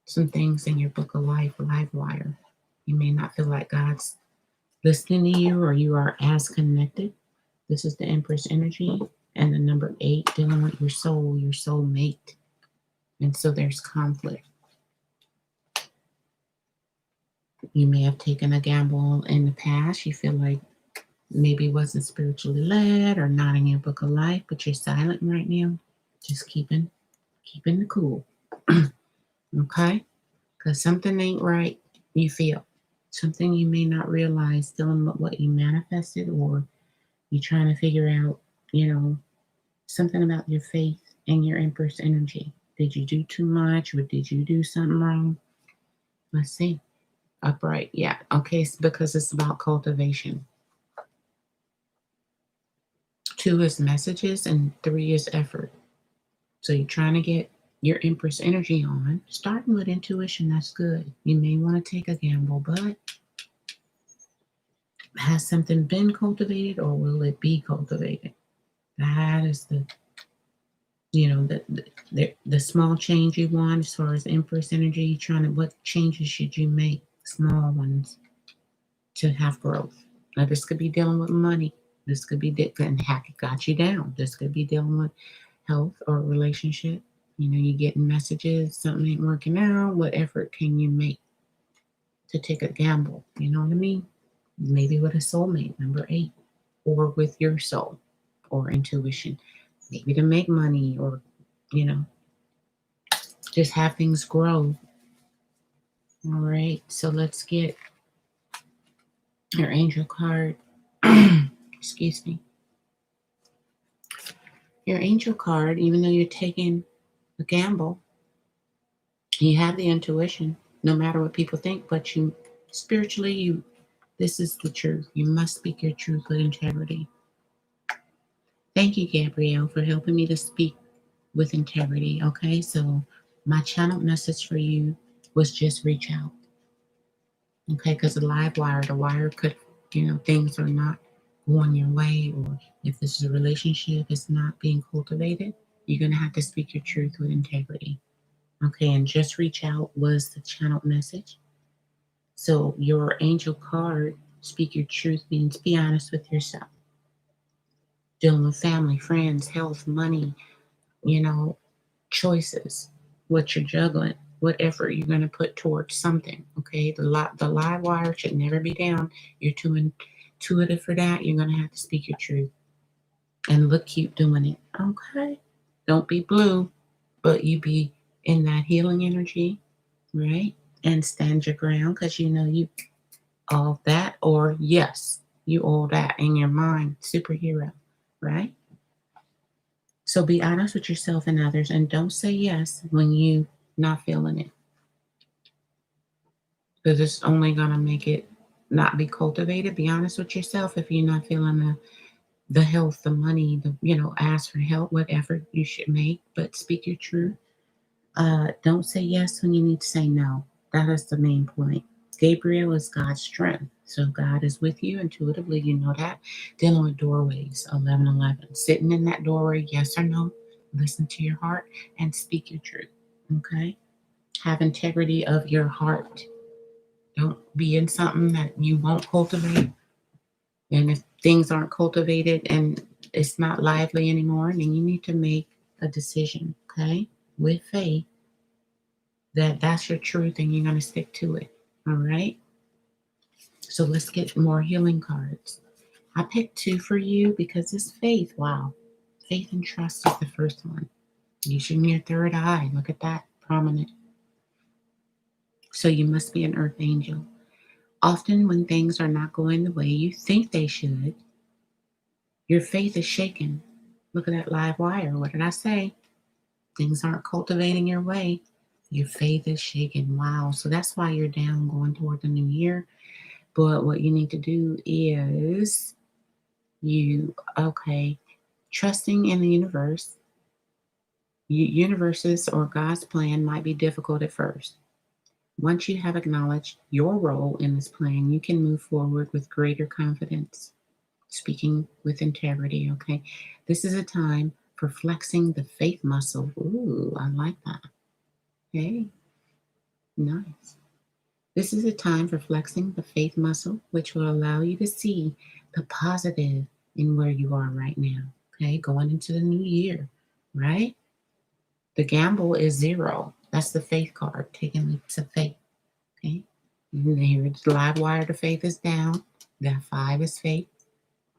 some things in your book of life, live wire. You may not feel like God's listening to you or you are as connected. This is the Empress energy. And the number 8, dealing with your soul mate. And so there's conflict. You may have taken a gamble in the past. You feel like maybe wasn't spiritually led or not in your book of life, but you're silent right now. Just keeping the cool. Okay? Because something ain't right, you feel. Something you may not realize dealing with what you manifested, or you're trying to figure out, something about your faith and your Empress energy. Did you do too much or did you do something wrong? Let's see. Upright. Yeah. Okay. It's because it's about cultivation. 2 is messages and 3 is effort. So you're trying to get your Empress energy on, starting with intuition. That's good. You may want to take a gamble, but has something been cultivated or will it be cultivated? That is the small change you want as far as Empress energy. What changes should you make? Small ones to have growth. Now this could be dealing with money. This could be and got you down. This could be dealing with health or relationship. You're getting messages, something ain't working out. What effort can you make to take a gamble? You know what I mean? maybe with a soulmate, number 8, or with your soul or intuition, maybe to make money or, you know, just have things grow. All right, so let's get your angel card. Excuse me. Your angel card, even though you're taking a gamble, you have the intuition, no matter what people think, but you spiritually, this is the truth. You must speak your truth with integrity. Thank you, Gabrielle, for helping me to speak with integrity. Okay, so my channel message for you was just reach out. Okay, because the wire could, things are not going your way, or if this is a relationship, it's not being cultivated, you're going to have to speak your truth with integrity. Okay, and just reach out was the channel message. So your angel card, speak your truth, means be honest with yourself. Dealing with family, friends, health, money, you know, choices, what you're juggling, what effort you're going to put towards something. Okay, the live wire should never be down. You're too intuitive for that. You're going to have to speak your truth and look cute doing it. Okay, don't be blue, but you be in that healing energy, right? And stand your ground, because you know you all that, or yes, you all that in your mind, superhero, right? So be honest with yourself and others, and don't say yes when you not feeling it, because it's only gonna make it not be cultivated. Be honest with yourself if you're not feeling the health, the money, ask for help, whatever you should make, but speak your truth. Don't say yes when you need to say no. That is the main point. Gabriel is God's strength. So God is with you intuitively, you know that. Dealing with doorways, 1111. Sitting in that doorway, yes or no. Listen to your heart and speak your truth. Okay? Have integrity of your heart. Don't be in something that you won't cultivate. And if things aren't cultivated and it's not lively anymore, then you need to make a decision, okay? With faith that that's your truth and you're going to stick to it. All right. So let's get more healing cards. I picked 2 for you because it's faith. Wow. Faith and trust is the first one. Using your third eye. Look at that. Prominent. So you must be an earth angel. Often when things are not going the way you think they should, your faith is shaken. Look at that live wire. What did I say? Things aren't cultivating your way. Your faith is shaken. Wow. So that's why you're down going toward the new year. But what you need to do is trusting in the universe. Universes or God's plan might be difficult at first. Once you have acknowledged your role in this plan, you can move forward with greater confidence, speaking with integrity, okay? This is a time for flexing the faith muscle. Ooh, I like that. Hey, nice. This is a time for flexing the faith muscle, which will allow you to see the positive in where you are right now. Okay, going into the new year, right? The gamble is 0. That's the faith card, taking leaps of faith. Okay, and here it's live wire. The faith is down. That 5 is faith.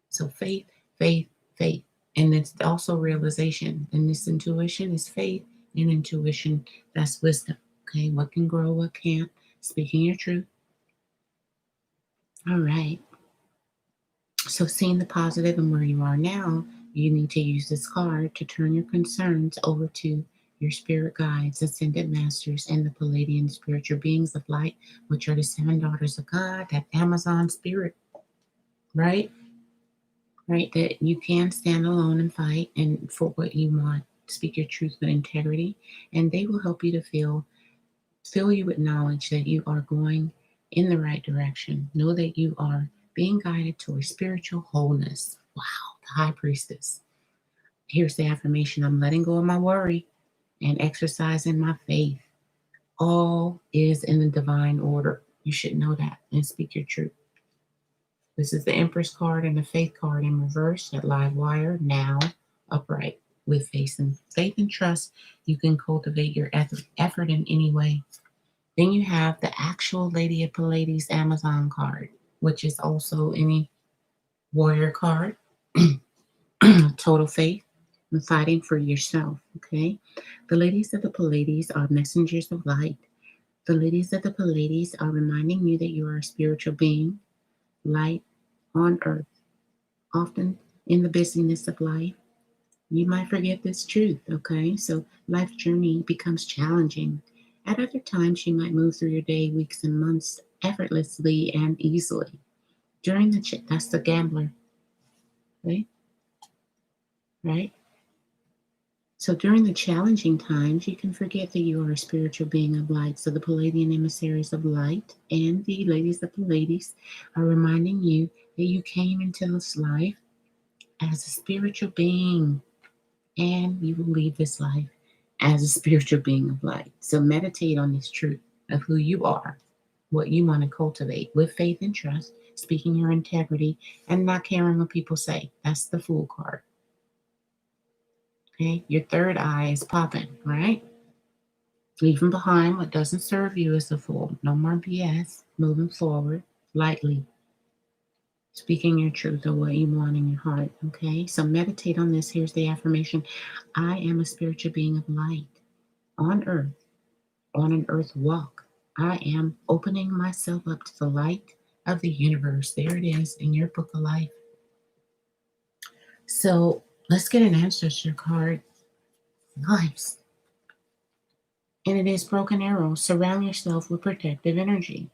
So faith, faith, faith, and it's also realization. And this intuition is faith, and intuition, that's wisdom. Okay, what can grow, what can't. Speaking your truth. All right. So, seeing the positive in where you are now, you need to use this card to turn your concerns over to your spirit guides, ascended masters, and the Palladian spiritual beings of light, which are the 7 daughters of God, that Amazon spirit, right? Right? That you can stand alone and fight and for what you want. Speak your truth with integrity, and they will help you to fill you with knowledge that you are going in the right direction. Know that you are being guided towards spiritual wholeness. Wow, the high priestess. Here's the affirmation: I'm letting go of my worry and exercising my faith. All is in the divine order. You should know that and speak your truth. This is the Empress card and the Faith card in reverse, that live wire, now upright. With faith and trust, you can cultivate your effort in any way. Then you have the actual Lady of Pallades Amazon card. which is also any warrior card. Total faith and fighting for yourself. Okay. The ladies of the Pallades are messengers of light. The ladies of the Pallades are reminding you that you are a spiritual being, light on earth. Often in the busyness of life, you might forget this truth. Okay. So life journey becomes challenging. At other times, you might move through your day, weeks, and months effortlessly and easily. During that's the gambler, right? Right? So during the challenging times, you can forget that you are a spiritual being of light. So the Palladian emissaries of light and the ladies of the Pallades are reminding you that you came into this life as a spiritual being and you will leave this life as a spiritual being of light. So meditate on this truth of who you are, what you want to cultivate with faith and trust, speaking your integrity and not caring what people say. That's the Fool card. Okay, your third eye is popping, right? Leaving behind what doesn't serve you as a fool. No more BS. Moving forward lightly. Speaking your truth or what you want in your heart. Okay? So meditate on this. Here's the affirmation: I am a spiritual being of light on earth, on an earth walk. I am opening myself up to the light of the universe. There it is in your book of life. So let's get an ancestor card. Nice. And it is Broken Arrow. Surround yourself with protective energy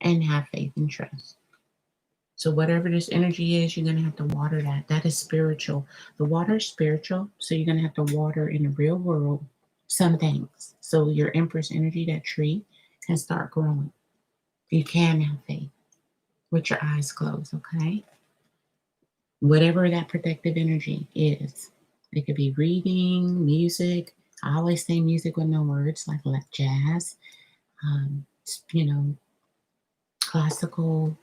and have faith and trust. So whatever this energy is, you're going to have to water that. That is spiritual. The water is spiritual, so you're going to have to water in the real world some things. So your Empress energy, that tree, can start growing. You can have faith with your eyes closed, okay? Whatever that protective energy is. It could be reading, music. I always say music with no words, like jazz, um, you know, classical,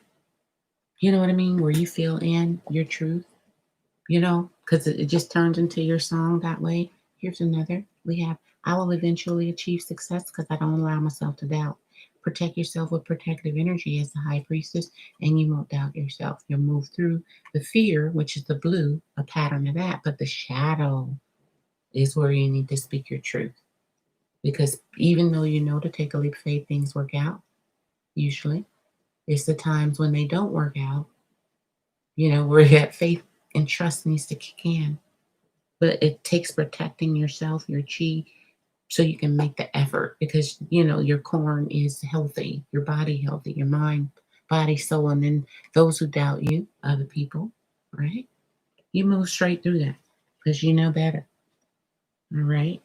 you know what I mean? Where you feel in your truth, because it just turns into your song that way. Here's another. We have, I will eventually achieve success because I don't allow myself to doubt. Protect yourself with protective energy as the high priestess, and you won't doubt yourself. You'll move through the fear, which is the blue, a pattern of that, but the shadow is where you need to speak your truth. Because even though you know to take a leap of faith, things work out, usually. It's the times when they don't work out, where that faith and trust needs to kick in. But it takes protecting yourself, your chi, so you can make the effort because, your corn is healthy, your body healthy, your mind, body, soul. And then those who doubt you, other people, right? You move straight through that because you know better. All right.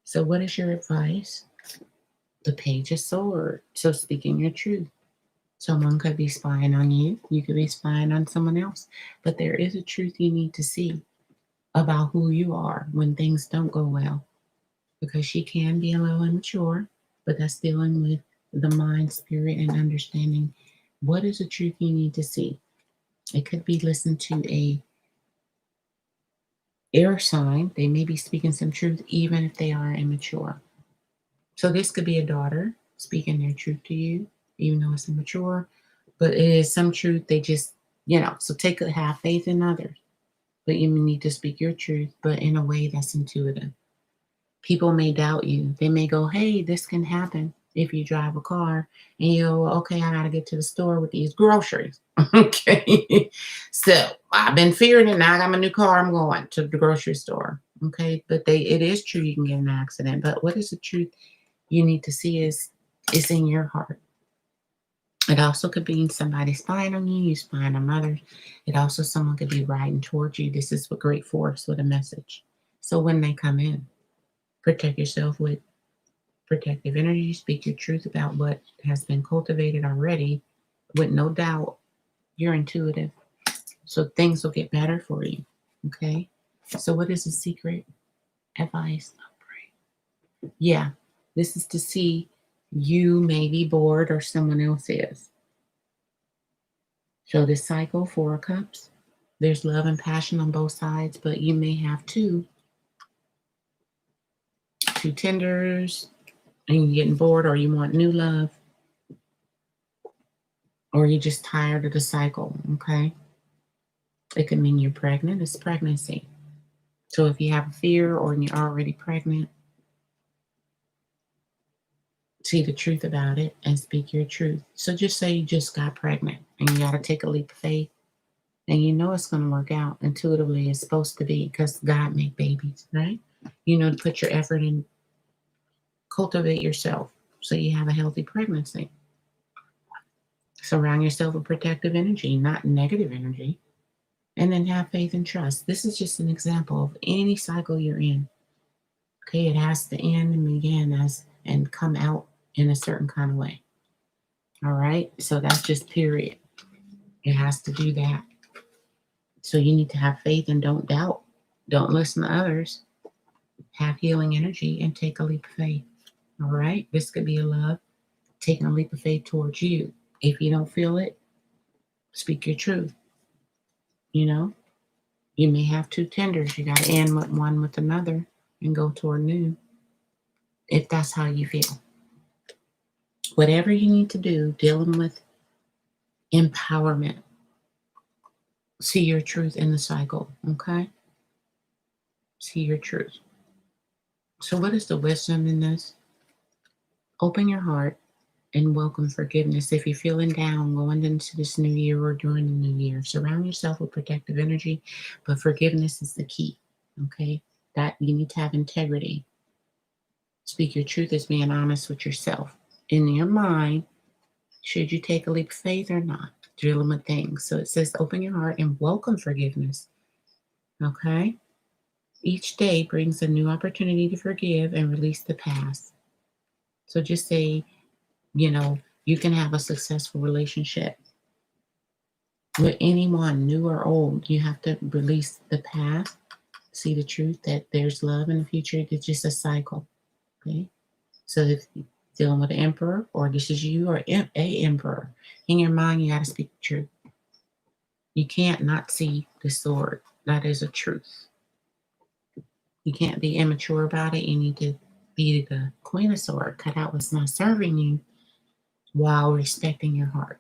So, what is your advice? The Page of Swords. So, speaking your truth. Someone could be spying on you. You could be spying on someone else. But there is a truth you need to see about who you are when things don't go well. Because she can be a little immature, but that's dealing with the mind, spirit, and understanding what is the truth you need to see. It could be listen to a air sign. They may be speaking some truth even if they are immature. So this could be a daughter speaking their truth to you, even though it's immature, but it is some truth they just, so have faith in others, but you need to speak your truth, but in a way that's intuitive. People may doubt you. They may go, hey, this can happen if you drive a car and you go, okay, I got to get to the store with these groceries. Okay. So I've been fearing it. Now I got my new car. I'm going to the grocery store. Okay. But it is true you can get in an accident. But what is the truth you need to see is in your heart. It also could be somebody spying on you, you spying on others. It also, someone could be riding towards you. This is with great force with a message. So when they come in, protect yourself with protective energy. Speak your truth about what has been cultivated already with no doubt. You're intuitive. So things will get better for you. Okay. So what is the secret advice? Yeah. This is to see you may be bored or someone else is. So this cycle, 4 of Cups, there's love and passion on both sides, but you may have two tenders and you're getting bored or you want new love. or you're just tired of the cycle, okay? It could mean you're pregnant. It's pregnancy. So if you have a fear or you're already pregnant, see the truth about it and speak your truth. So just say you just got pregnant and you got to take a leap of faith, and you know it's going to work out intuitively. It's supposed to be, because God made babies, right? You know, to put your effort in, cultivate yourself so you have a healthy pregnancy. Surround yourself with protective energy, not negative energy. And then have faith and trust. This is just an example of any cycle you're in. Okay, it has to end and begin as and come out in a certain kind of way. All right, so that's just period. It has to do that. So you need to have faith and don't doubt. Don't listen to others. Have healing energy and take a leap of faith. All right, this could be a love taking a leap of faith towards you. If you don't feel it, speak your truth. You know, you may have two tenders. You got to end with one with another and go toward new, if that's how you feel. Whatever you need to do, dealing with empowerment. See your truth in the cycle, okay? See your truth. So, what is the wisdom in this? Open your heart and welcome forgiveness. If you're feeling down going into this new year or during the new year, surround yourself with protective energy, but forgiveness is the key, okay? That you need to have integrity. Speak your truth as being honest with yourself. In your mind, should you take a leap of faith or not? Dealing with things. So it says open your heart and welcome forgiveness, okay? Each day brings a new opportunity to forgive and release the past. So just say, you know, you can have a successful relationship with anyone, new or old. You have to release the past, see the truth that there's love in the future. It's just a cycle, okay? So if you're dealing with an emperor, or this is you or a emperor, in your mind, you got to speak the truth. You can't not see the sword. That is a truth. You can't be immature about it. You need to be the queen of sword. Cut out what's not serving you while respecting your heart.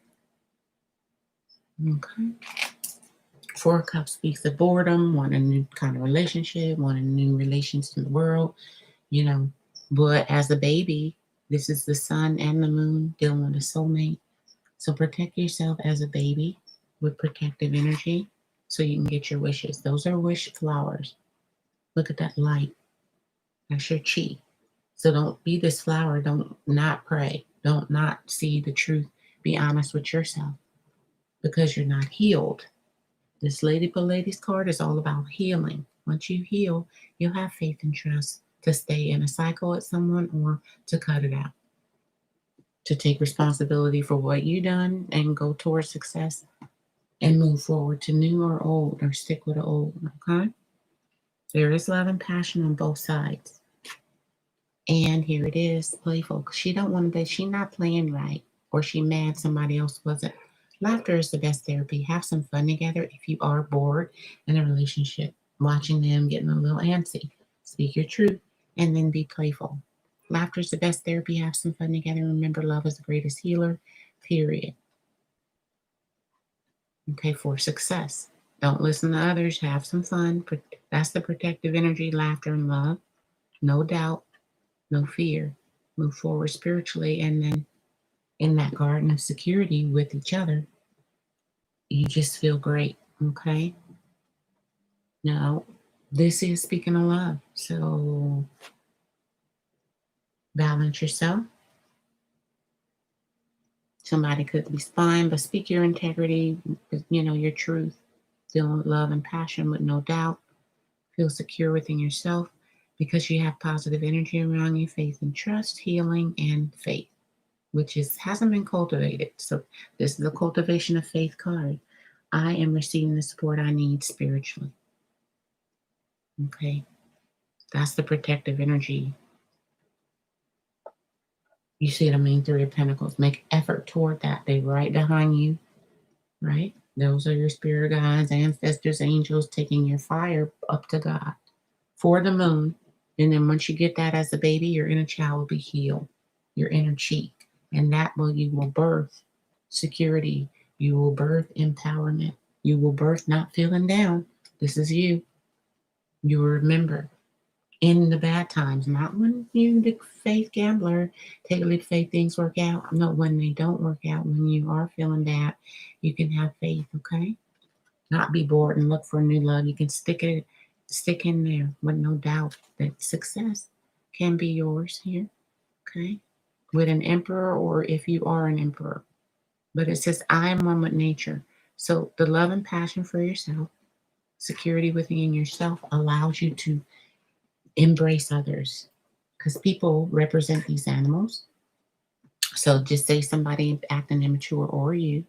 Okay. Four of Cups speaks of boredom, want a new kind of relationship, want a new relations in the world, you know. But as a baby, this is the sun and the moon dealing with a soulmate. So protect yourself as a baby with protective energy so you can get your wishes. Those are wish flowers. Look at that light. That's your chi. So don't be this flower. Don't not pray. Don't not see the truth. Be honest with yourself because you're not healed. This Lady Pallades card is all about healing. Once you heal, you'll have faith and trust to stay in a cycle with someone or to cut it out. To take responsibility for what you've done and go towards success and move forward to new or old or stick with the old, okay? There is love and passion on both sides. And here it is, playful. She don't want to be, she not playing right, or she mad somebody else wasn't. Laughter is the best therapy. Have some fun together if you are bored in a relationship, watching them getting a little antsy. Speak your truth and then be playful. Laughter is the best therapy. Have some fun together. Remember, love is the greatest healer, period. Okay, for success. Don't listen to others. Have some fun. That's the protective energy, laughter, and love. No doubt, no fear. Move forward spiritually, and then in that garden of security with each other, you just feel great. Okay. Now, this is speaking of love. So balance yourself. Somebody could be spying, but speak your integrity, you know, your truth. Dealing with love and passion with no doubt. Feel secure within yourself because you have positive energy around you, faith and trust, healing, and faith, which hasn't been cultivated. So this is a cultivation of faith card. I am receiving the support I need spiritually. Okay. That's the protective energy. You see the main three of pentacles. Make effort toward that. They right behind you, right? Those are your spirit guides, ancestors, angels, taking your fire up to God for the moon. And then once you get that as a baby, your inner child will be healed, your inner cheek. And that will you will birth security. You will birth empowerment. You will birth not feeling down. This is you. You will remember in the bad times, not when you the faith gambler, take a leap of faith, things work out. No, when they don't work out, when you are feeling bad, you can have faith, okay? Not be bored and look for new love. You can stick in there with no doubt that success can be yours here, okay? With an emperor or if you are an emperor. But it says, I am one with nature. So the love and passion for yourself, security within yourself allows you to embrace others because people represent these animals. So just say somebody acting immature or you,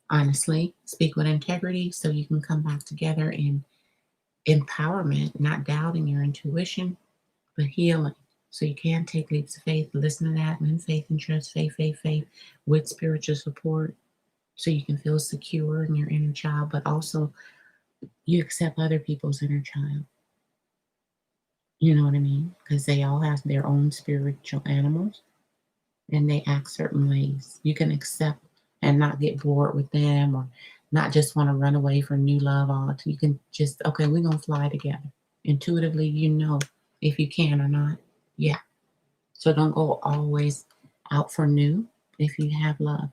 honestly, speak with integrity so you can come back together in empowerment, not doubting your intuition, but healing. So you can take leaps of faith, listen to that, win faith and trust, faith, with spiritual support so you can feel secure in your inner child, but also you accept other people's inner child. You know what I mean? Because they all have their own spiritual animals and they act certain ways. You can accept and not get bored with them or not just want to run away from new love. You can just, okay, we're going to fly together. Intuitively, you know if you can or not. Yeah. So don't go always out for new if you have love.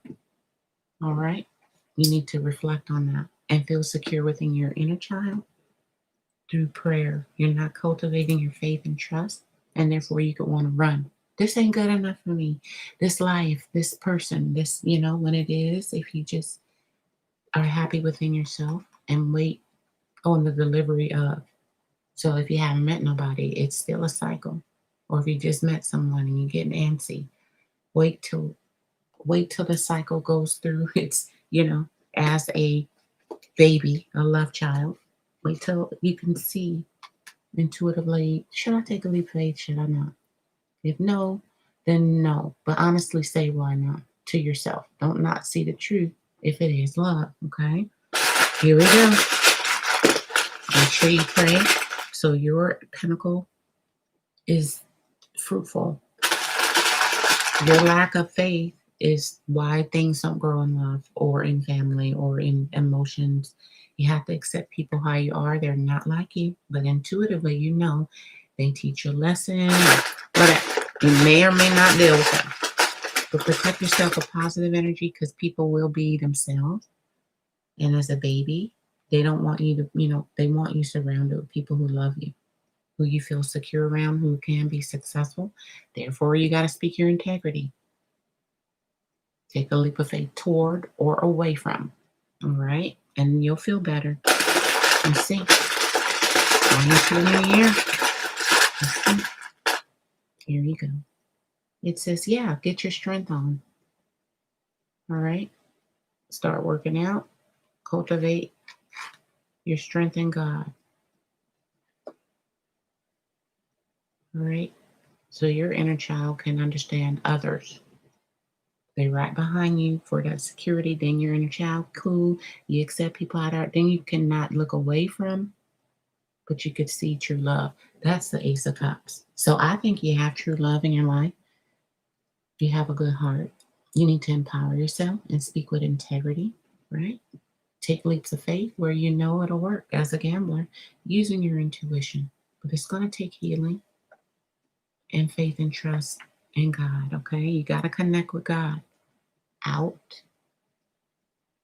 All right. You need to reflect on that and feel secure within your inner child through prayer. You're not cultivating your faith and trust, and therefore you could want to run. This ain't good enough for me. This life, this person, this, when it is, if you just are happy within yourself and wait on the delivery of. So if you haven't met nobody, it's still a cycle. Or if you just met someone and you get antsy, wait till the cycle goes through its, as a baby, a love child. Wait till you can see intuitively, should I take a leap of faith? Should I not? If no, then no. But honestly say why not to yourself. Don't not see the truth if it is love. Okay. Here we go. Make sure you pray so your pinnacle is fruitful. Your lack of faith is why things don't grow in love or in family or in emotions. You have to accept people how you are. They're not like you, but intuitively, they teach you a lesson, whatever. You may or may not deal with them. But protect yourself with positive energy because people will be themselves. And as a baby, they don't want you to, they want you surrounded with people who love you, who you feel secure around, who can be successful. Therefore, you got to speak your integrity. Take a leap of faith toward or away from. All right? And you'll feel better. You see? Going into the new year. Here you go. It says, yeah, get your strength on. All right? Start working out. Cultivate your strength in God. All right? So your inner child can understand others. They're right behind you for that security. Then your inner child, cool. You accept people out there. Then you cannot look away from, but you could see true love. That's the Ace of Cups. So I think you have true love in your life. You have a good heart. You need to empower yourself and speak with integrity, right? Take leaps of faith where you know it'll work as a gambler using your intuition. But it's going to take healing and faith and trust in God, okay? You got to connect with God. Out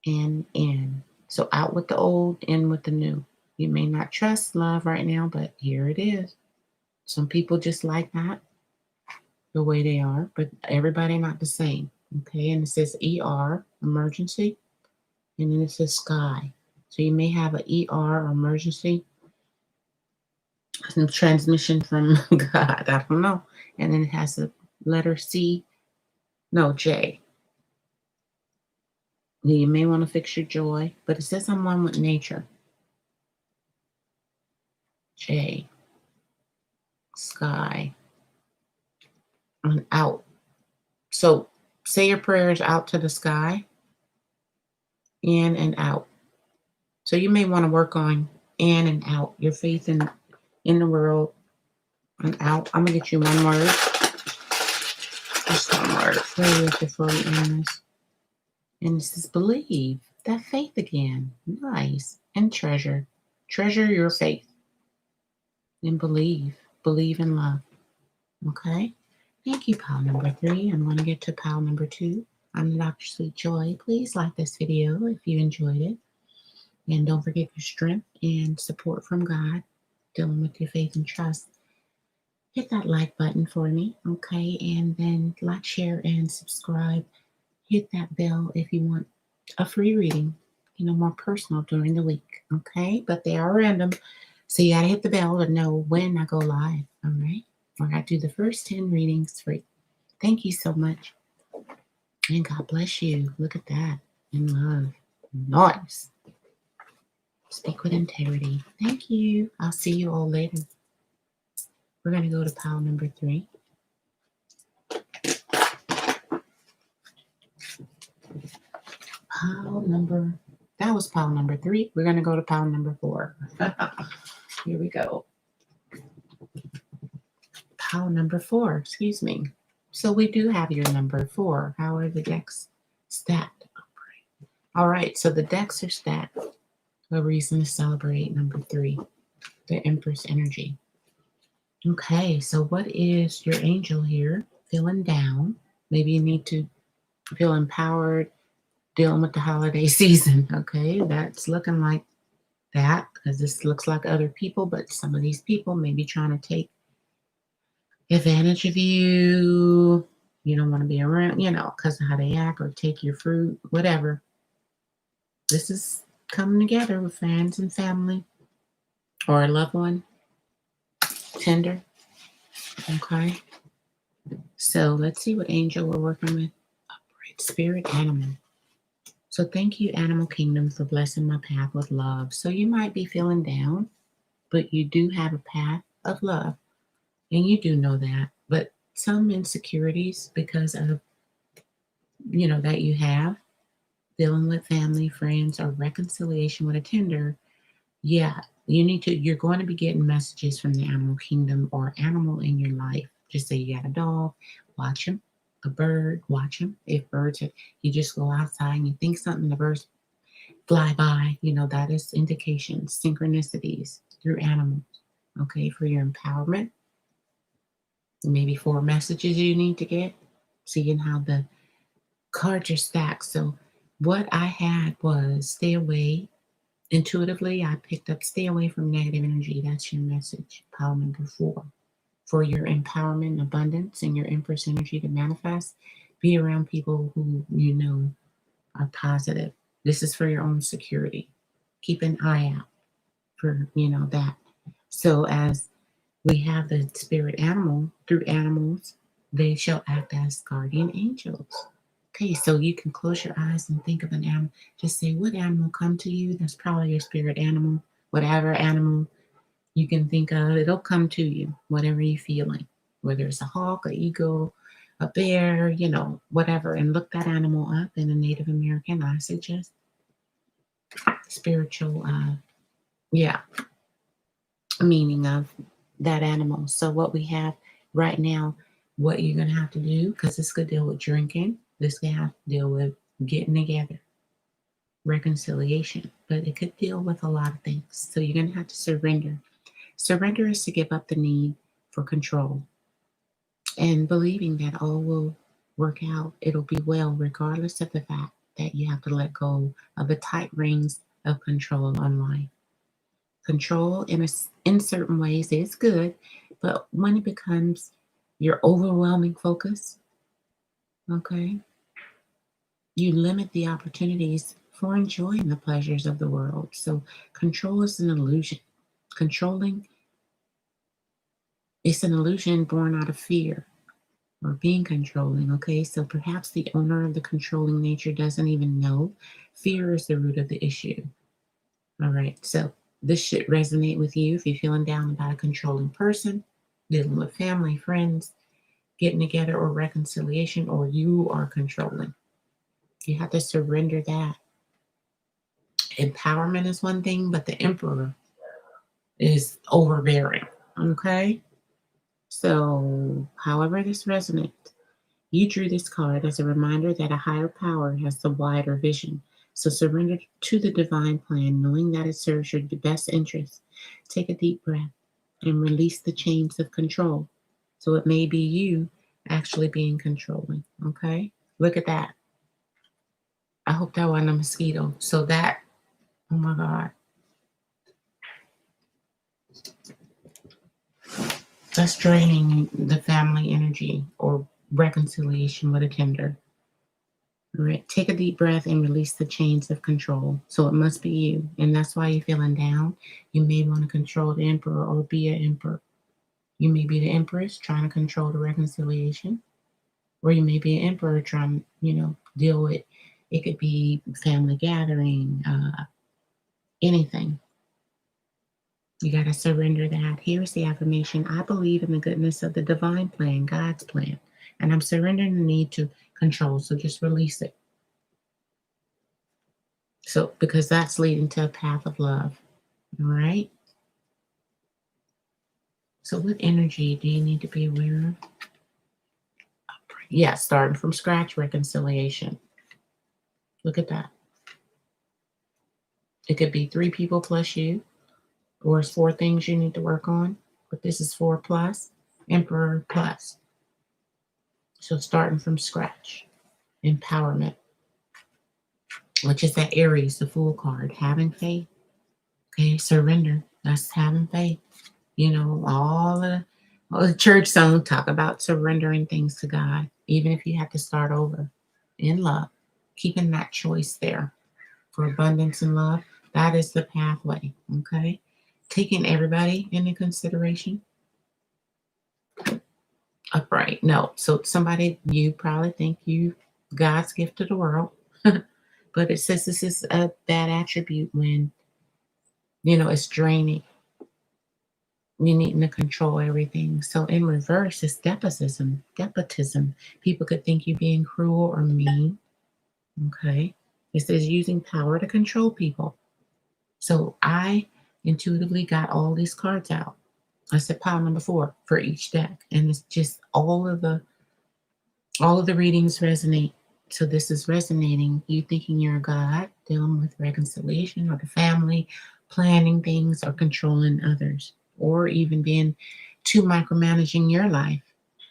and in. So out with the old, in with the new. You may not trust love right now, but here it is. Some people just like that the way they are, but everybody not the same. Okay, and it says ER, emergency, and then it says sky. So you may have an ER, emergency, some transmission from God. I don't know. And then it has a letter C, no, J. You may want to fix your joy, but it says I'm one with nature. J, sky, and out. So say your prayers out to the sky, in and out. So you may want to work on in and out, your faith in the world and out. I'm gonna get you one word. Just one word for you before we end this. And this is believe. That faith again. Nice. And treasure. Treasure your faith. And believe. Believe in love. Okay? Thank you, pile number 3. I'm going to get to pile number 2. I'm Dr. Sweet Joy. Please like this video if you enjoyed it. And don't forget your strength and support from God, dealing with your faith and trust. Hit that like button for me, okay? And then like, share, and subscribe. Hit that bell if you want a free reading, more personal during the week, okay? But they are random, so you gotta hit the bell to know when I go live, all right? Or I do the first 10 readings free. Thank you so much. And God bless you. Look at that. In love. Nice. Speak with integrity. Thank you. I'll see you all later. We're going to go to pile number 3. That was pile number 3. We're going to go to pile number 4. Here we go. Pile number 4, excuse me. So we do have your number 4. How are the decks stacked? All right, so the decks are stacked. A reason to celebrate number 3, the Empress energy. Okay, so what is your angel here? Feeling down. Maybe you need to feel empowered, dealing with the holiday season. Okay, that's looking like that, because this looks like other people, but some of these people may be trying to take advantage of you. You don't want to be around, because of how they act, or take your fruit, whatever. This is coming together with friends and family or a loved one. Tender. Okay. So let's see what angel we're working with. Upright spirit animal. So thank you, Animal Kingdom, for blessing my path with love. So you might be feeling down, but you do have a path of love. And you do know that. But some insecurities because of, that you have, dealing with family, friends, or reconciliation with a tender, yeah, you're going to be getting messages from the animal kingdom or animal in your life. Just say you got a dog, watch him. A bird, watch him. If birds, you just go outside and you think something, the birds fly by, that is indications, synchronicities through animals, okay, for your empowerment. Maybe 4 messages you need to get, seeing how the cards are stacked. So what I had was stay away. Intuitively, I picked up stay away from negative energy. That's your message, pile number 4. For your empowerment, abundance, and your Empress energy to manifest, be around people who are positive. This is for your own security. Keep an eye out for, that. So as we have the spirit animal, through animals, they shall act as guardian angels. Okay, so you can close your eyes and think of an animal. Just say, what animal come to you? That's probably your spirit animal. Whatever animal you can think of, it'll come to you, whatever you're feeling. Whether it's a hawk, an eagle, a bear, whatever. And look that animal up in a Native American, I suggest. Spiritual, meaning of that animal. So what we have right now, what you're going to have to do, because this could deal with drinking, this could have to deal with getting together, reconciliation, but it could deal with a lot of things. So you're going to have to surrender. Surrender is to give up the need for control and believing that all will work out. It'll be well, regardless of the fact that you have to let go of the tight rings of control on life. Control in certain ways is good, but when it becomes your overwhelming focus, okay, you limit the opportunities for enjoying the pleasures of the world. So control is an illusion. Controlling is an illusion born out of fear or being controlling, okay? So perhaps the owner of the controlling nature doesn't even know fear is the root of the issue. All right, so this should resonate with you if you're feeling down about a controlling person, dealing with family, friends, getting together, or reconciliation, or you are controlling. You have to surrender that. Empowerment is one thing, but the emperor is overbearing, okay? So however this resonates, You drew this card as a reminder that a higher power has the wider vision. So surrender to the divine plan, knowing that it serves your best interest. Take a deep breath and release the chains of control. So it may be you actually being controlling. Okay? Look at that. I hope that wasn't a mosquito. So that, oh my God. That's draining the family energy or reconciliation with a tender. All right, take a deep breath and release the chains of control. So it must be you. And that's why you're feeling down. You may want to control the emperor or be an emperor. You may be the empress trying to control the reconciliation. Or you may be an emperor trying, deal with, it could be family gathering, anything. You got to surrender that. Here's the affirmation. I believe in the goodness of the divine plan, God's plan. And I'm surrendering the need to control. So just release it. So, because that's leading to a path of love. All right. So, what energy do you need to be aware of? Yeah, starting from scratch reconciliation. Look at that. It could be 3 people plus you, or it's 4 things you need to work on. But this is 4 plus, Emperor plus. So, starting from scratch, empowerment, which is that Aries, the Fool card, having faith. Okay, surrender. That's having faith. All the church songs talk about surrendering things to God, even if you have to start over in love, keeping that choice there for abundance and love. That is the pathway. Okay, taking everybody into consideration. Upright. No, so somebody you probably think you God's gift to the world, but it says this is a bad attribute when it's draining. You needing to control everything. So in reverse, it's despotism. Despotism. People could think you being cruel or mean. Okay. It says using power to control people. So I intuitively got all these cards out. I said pile number 4 for each deck. And it's just all of the readings resonate. So this is resonating. You thinking you're a God, dealing with reconciliation or the family, planning things or controlling others, or even being too micromanaging your life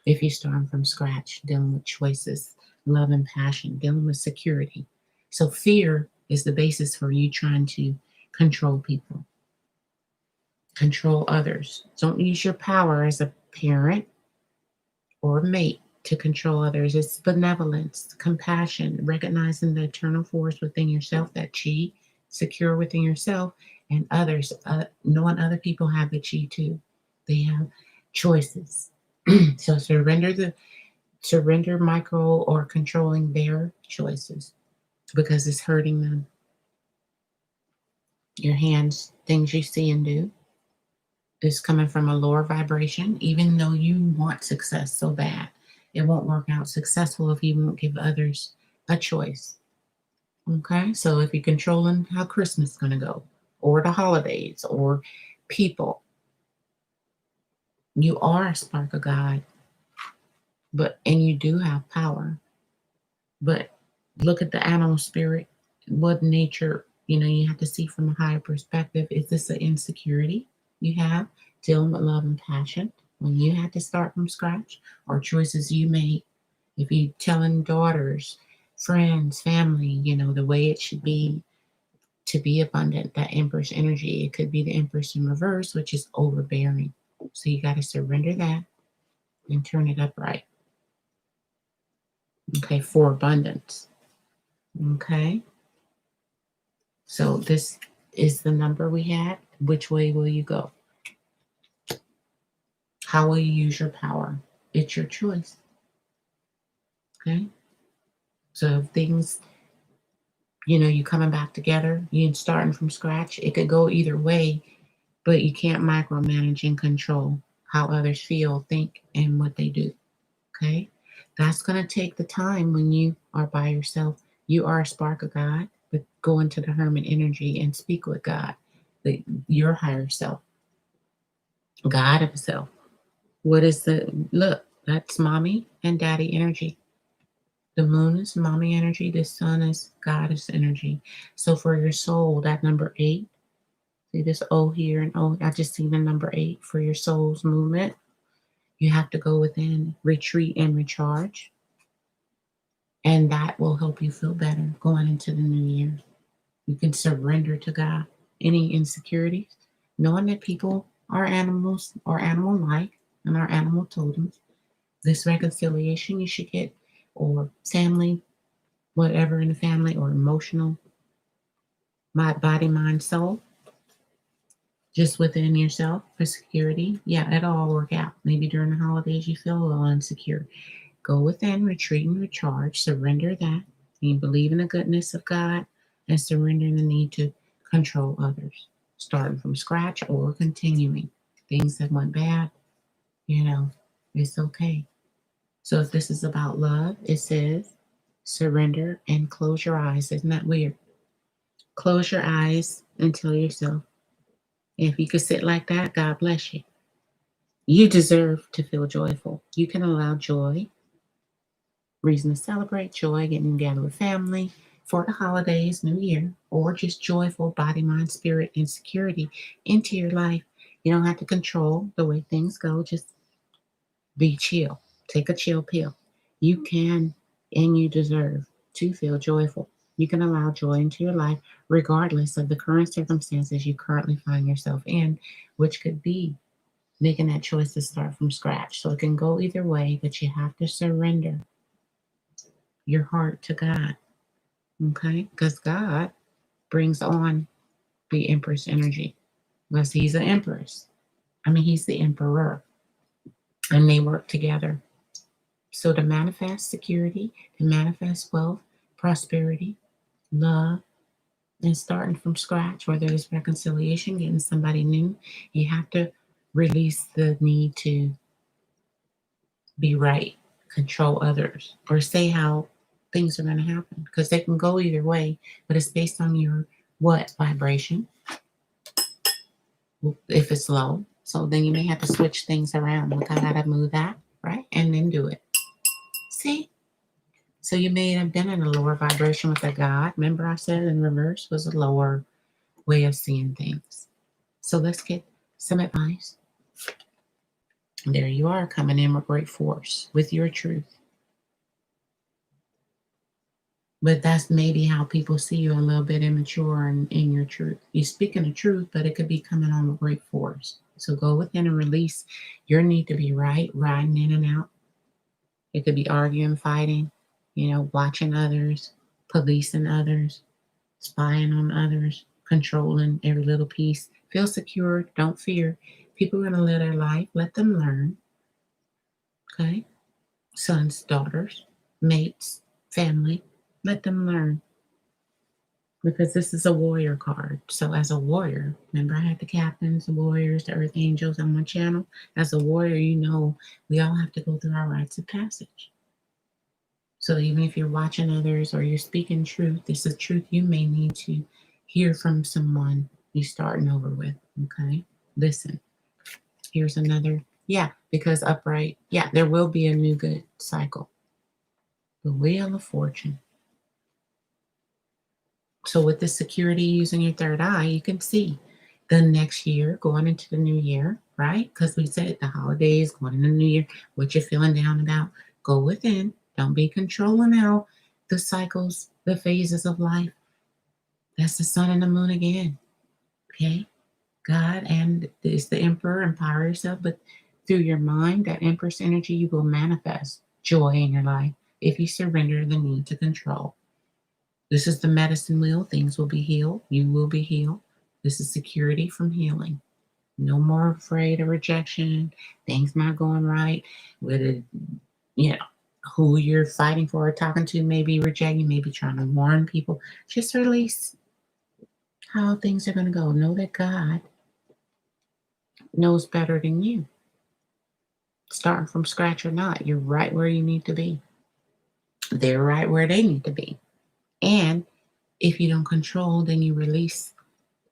if you start from scratch, dealing with choices, love and passion, dealing with security. So fear is the basis for you trying to control people, control others. Don't use your power as a parent or mate to control others. It's benevolence, compassion, recognizing the eternal force within yourself, that chi, secure within yourself and others, knowing other people have the chi too. They have choices. So surrender micro or controlling their choices because it's hurting them. Your hands, things you see and do, is coming from a lower vibration, even though you want success so bad. It won't work out successful if you won't give others a choice. Okay, so if you're controlling how Christmas is going to go, or the holidays, or people, you are a spark of God, and you do have power. But look at the animal spirit, what nature, you have to see from a higher perspective. Is this an insecurity you have, dealing with love and passion when you had to start from scratch, or choices you made? If you telling daughters, friends, family, the way it should be to be abundant, that Empress energy, it could be the Empress in reverse, which is overbearing. So you got to surrender that and turn it upright. Okay, for abundance. Okay. So this is the number we had. Which way will you go? How will you use your power? It's your choice. Okay. So if things, you coming back together, you starting from scratch, it could go either way, but you can't micromanage and control how others feel, think, and what they do. Okay. That's going to take the time when you are by yourself. You are a spark of God, but go into the hermit energy and speak with God, your higher self, God himself. What is look, that's mommy and daddy energy. The moon is mommy energy. The sun is goddess energy. So for your soul, that number 8, see this O here and O, I just see the number 8 for your soul's movement. You have to go within, retreat, and recharge. And that will help you feel better going into the new year. You can surrender to God any insecurities, knowing that people are animals or animal like and are animal totems. This reconciliation you should get, or family, whatever in the family, or emotional, body, mind, soul, just within yourself for security. Yeah, it'll all work out. Maybe during the holidays you feel a little insecure. Go within, retreat and recharge, surrender that. You believe in the goodness of God and surrendering the need to control others, starting from scratch or continuing. Things that went bad, you know, it's okay. So if this is about love, it says surrender and close your eyes. Isn't that weird? Close your eyes and tell yourself, if you could sit like that, God bless you. You deserve to feel joyful. You can allow joy, reason to celebrate, joy, getting together with family for the holidays, New Year, or just joyful body, mind, spirit, and security into your life. You don't have to control the way things go. Just be chill. Take a chill pill. You can and you deserve to feel joyful. You can allow joy into your life regardless of the current circumstances you currently find yourself in, which could be making that choice to start from scratch. So it can go either way, but you have to surrender your heart to God. Okay? Because God brings on the Empress energy. Because He's the Empress. He's the Emperor. And they work together. So to manifest security, to manifest wealth, prosperity, love, and starting from scratch, whether it's reconciliation, getting somebody new, you have to release the need to be right, control others, or say how things are going to happen. Because they can go either way, but it's based on your what vibration, if it's low. So then you may have to switch things around. Look how to move that, right? And then do it. See? So you may have been in a lower vibration with a God. Remember I said in reverse was a lower way of seeing things. So let's get some advice. There you are, coming in with great force with your truth. But that's maybe how people see you, a little bit immature in your truth. You're speaking the truth, but it could be coming on with great force. So go within and release your need to be right, riding in and out. It could be arguing, fighting, watching others, policing others, spying on others, controlling every little piece. Feel secure, don't fear. People are going to live their life, let them learn. Okay? Sons, daughters, mates, family, let them learn. Because this is a warrior card. So as a warrior, remember I had the captains, the warriors, the earth angels on my channel. As a warrior, we all have to go through our rites of passage. So even if you're watching others or you're speaking truth, this is truth you may need to hear from someone you're starting over with. Okay? Listen. Here's another. Yeah, because upright. Yeah, there will be a new good cycle. The Wheel of Fortune. So with the security using your third eye, you can see the next year going into the new year, right? Because we said the holidays, going into the new year, what you're feeling down about, go within. Don't be controlling out the cycles, the phases of life. That's the sun and the moon again. Okay? God and is the emperor, empower yourself, but through your mind, that empress energy, you will manifest joy in your life if you surrender the need to control. This is the medicine wheel. Things will be healed. You will be healed. This is security from healing. No more afraid of rejection, things not going right, whether, who you're fighting for or talking to may be rejecting, maybe trying to warn people. Just release how things are going to go. Know that God knows better than you. Starting from scratch or not, you're right where you need to be. They're right where they need to be. And if you don't control, then you release.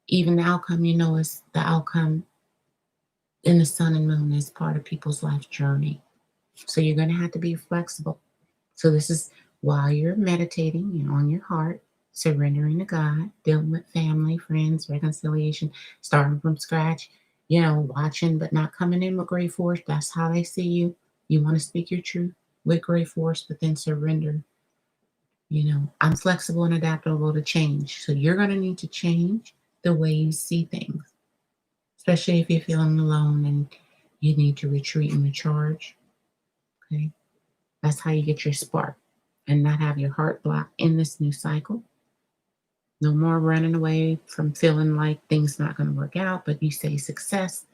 Even the outcome, is the outcome in the sun and moon is part of people's life journey. So you're going to have to be flexible. So this is while you're meditating and on your heart, surrendering to God, dealing with family, friends, reconciliation, starting from scratch, watching but not coming in with great force. That's how they see you. You want to speak your truth with great force, but then surrender. I'm flexible and adaptable to change. So you're going to need to change the way you see things, especially if you're feeling alone and you need to retreat and recharge. Okay. That's how you get your spark and not have your heart blocked in this new cycle. No more running away from feeling like things not going to work out, but you say success.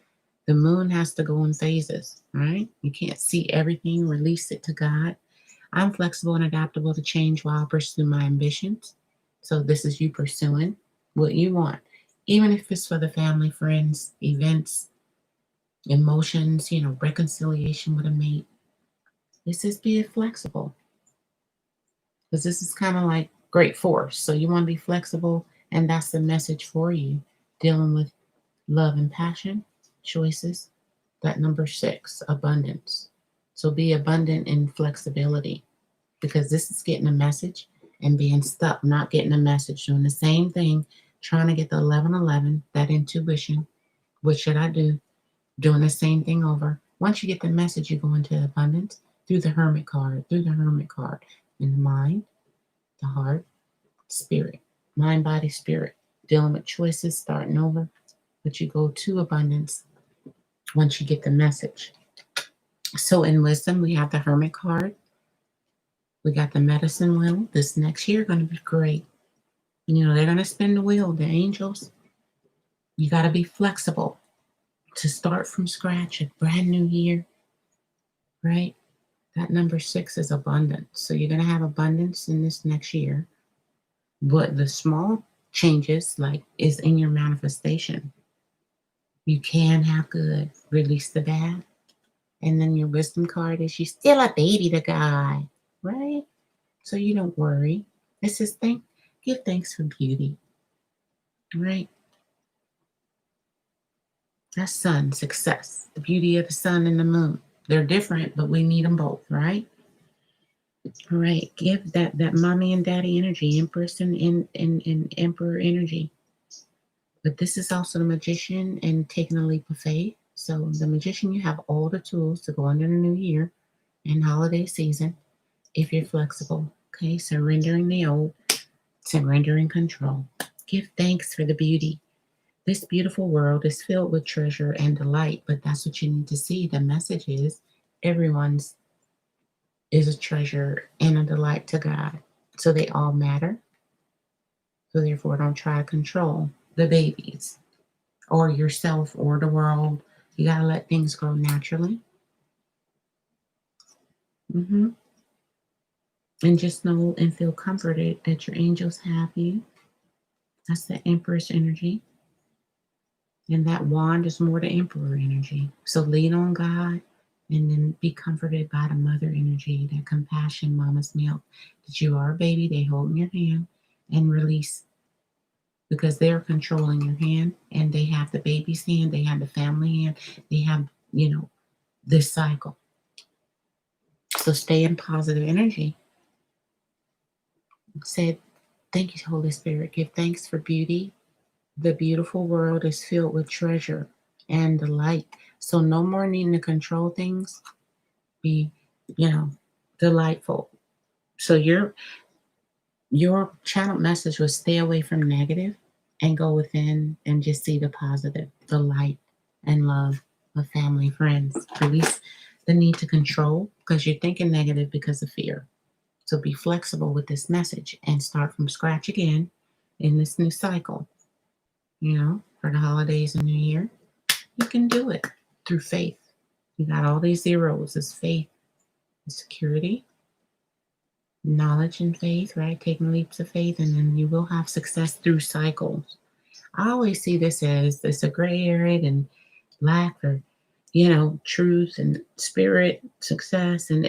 The moon has to go in phases, right? You can't see everything, release it to God. I'm flexible and adaptable to change while I pursue my ambitions. So this is you pursuing what you want, even if it's for the family, friends, events, emotions, reconciliation with a mate. This is being flexible because this is kind of like great force. So you want to be flexible, and that's the message for you dealing with love and passion, choices. That number 6, abundance. So be abundant in flexibility because this is getting a message and being stuck, not getting a message, doing the same thing, trying to get the 1111, that intuition. What should I do? Doing the same thing over. Once you get the message, you go into abundance through the hermit card, in the mind, the heart, spirit, mind, body, spirit, dealing with choices, starting over. But you go to abundance once you get the message. So in wisdom, we have the hermit card. We got the medicine wheel. This next year going to be great. They're going to spin the wheel, the angels. You got to be flexible to start from scratch, a brand new year, right? That number 6 is abundance. So you're going to have abundance in this next year. But the small changes, like, is in your manifestation. You can have good, release the bad. And then your wisdom card is you still a baby to God, right? So you don't worry. It says give thanks for beauty, right? That's sun, success, the beauty of the sun and the moon. They're different, but we need them both, right? All right, give that mommy and daddy energy, empress and emperor energy. But this is also the magician and taking a leap of faith. So the magician, you have all the tools to go into the new year and holiday season if you're flexible. Okay, surrendering the old, surrendering control. Give thanks for the beauty. This beautiful world is filled with treasure and delight, but that's what you need to see. The message is everyone's is a treasure and a delight to God. So they all matter. So therefore, don't try to control the babies or yourself or the world. You got to let things grow naturally. And just know and feel comforted that your angels have you. That's the Empress energy. And that wand is more the Emperor energy. So lean on God and then be comforted by the mother energy, that compassion, mama's milk, that you are a baby, they hold in your hand, and release because they're controlling your hand and they have the baby's hand, they have the family hand, they have, this cycle. So stay in positive energy. Said, thank you, Holy Spirit. Give thanks for beauty. The beautiful world is filled with treasure and delight. So no more needing to control things. Be, delightful. So your channel message was stay away from negative and go within and just see the positive, the light and love of family, friends. Release the need to control because you're thinking negative because of fear. So be flexible with this message and start from scratch again in this new cycle. For the holidays and New Year, you can do it through faith. You got all these zeros. It's faith, security, knowledge and faith, right? Taking leaps of faith, and then you will have success through cycles. I always see this as it's a gray area and lack or, truth and spirit, success. And,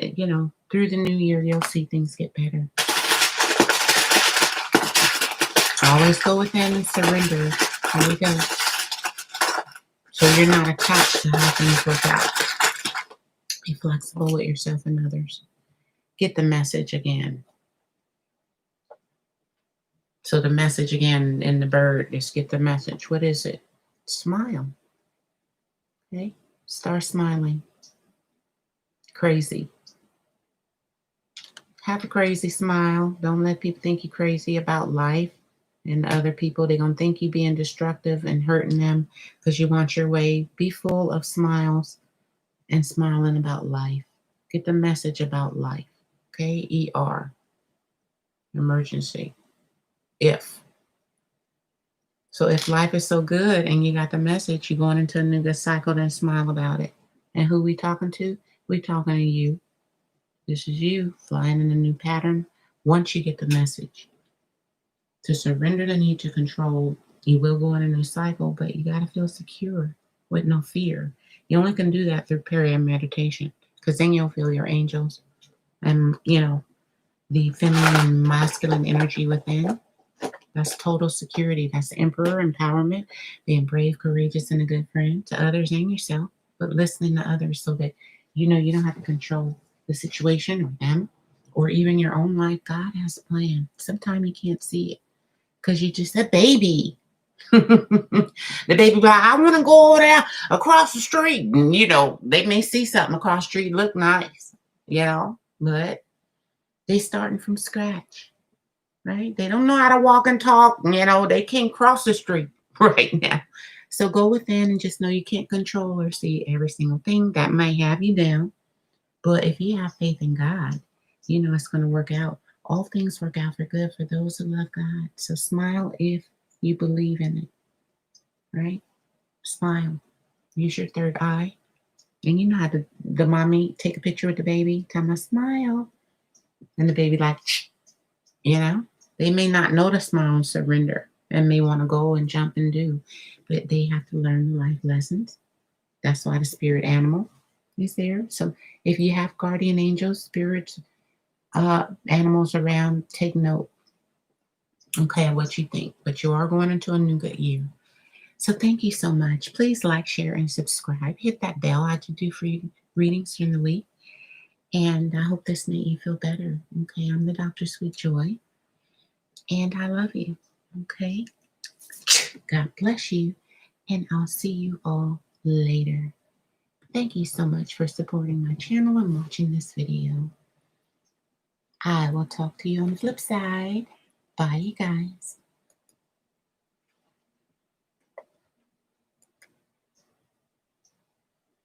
through the new year, you'll see things get better. Always go within and surrender. There we go. So you're not attached to how things work out. Be flexible with yourself and others. Get the message again. So the message again in the bird, just get the message. What is it? Smile. Okay? Start smiling. Crazy. Have a crazy smile. Don't let people think you're crazy about life and other people. They're going to think you being destructive and hurting them because you want your way. Be full of smiles and smiling about life. Get the message about life. Okay? ER. Emergency. If. So if life is so good and you got the message, you're going into a new good cycle, then smile about it. And who we talking to? We talking to you. This is you flying in a new pattern once you get the message. To surrender the need to control, you will go in a new cycle, but you got to feel secure with no fear. You only can do that through prayer and meditation because then you'll feel your angels and, the feminine and masculine energy within. That's total security. That's emperor empowerment, being brave, courageous, and a good friend to others and yourself, but listening to others so that you don't have to control the situation or them or even your own life. God has a plan. Sometimes you can't see it because you're just a baby. The baby like, I want to go over there across the street. And, they may see something across the street, look nice, but they starting from scratch. Right? They don't know how to walk and talk. They can't cross the street right now. So go within and just know you can't control or see every single thing that might have you down. But if you have faith in God, it's going to work out. All things work out for good for those who love God. So smile if you believe in it. Right? Smile. Use your third eye. And you know how the mommy take a picture with the baby, tell them smile. And the baby like, They may not know to smile and surrender and may want to go and jump and do, but they have to learn life lessons. That's why the spirit animal is there. So if you have guardian angels, spirits, animals around, take note. Okay, what you think. But you are going into a new good year. So thank you so much. Please like, share, and subscribe. Hit that bell I to do free readings during the week. And I hope this made you feel better. Okay, I'm the Dr. Sweet Joy. And I love you. Okay. God bless you. And I'll see you all later. Thank you so much for supporting my channel and watching this video. I will talk to you on the flip side. Bye, you guys.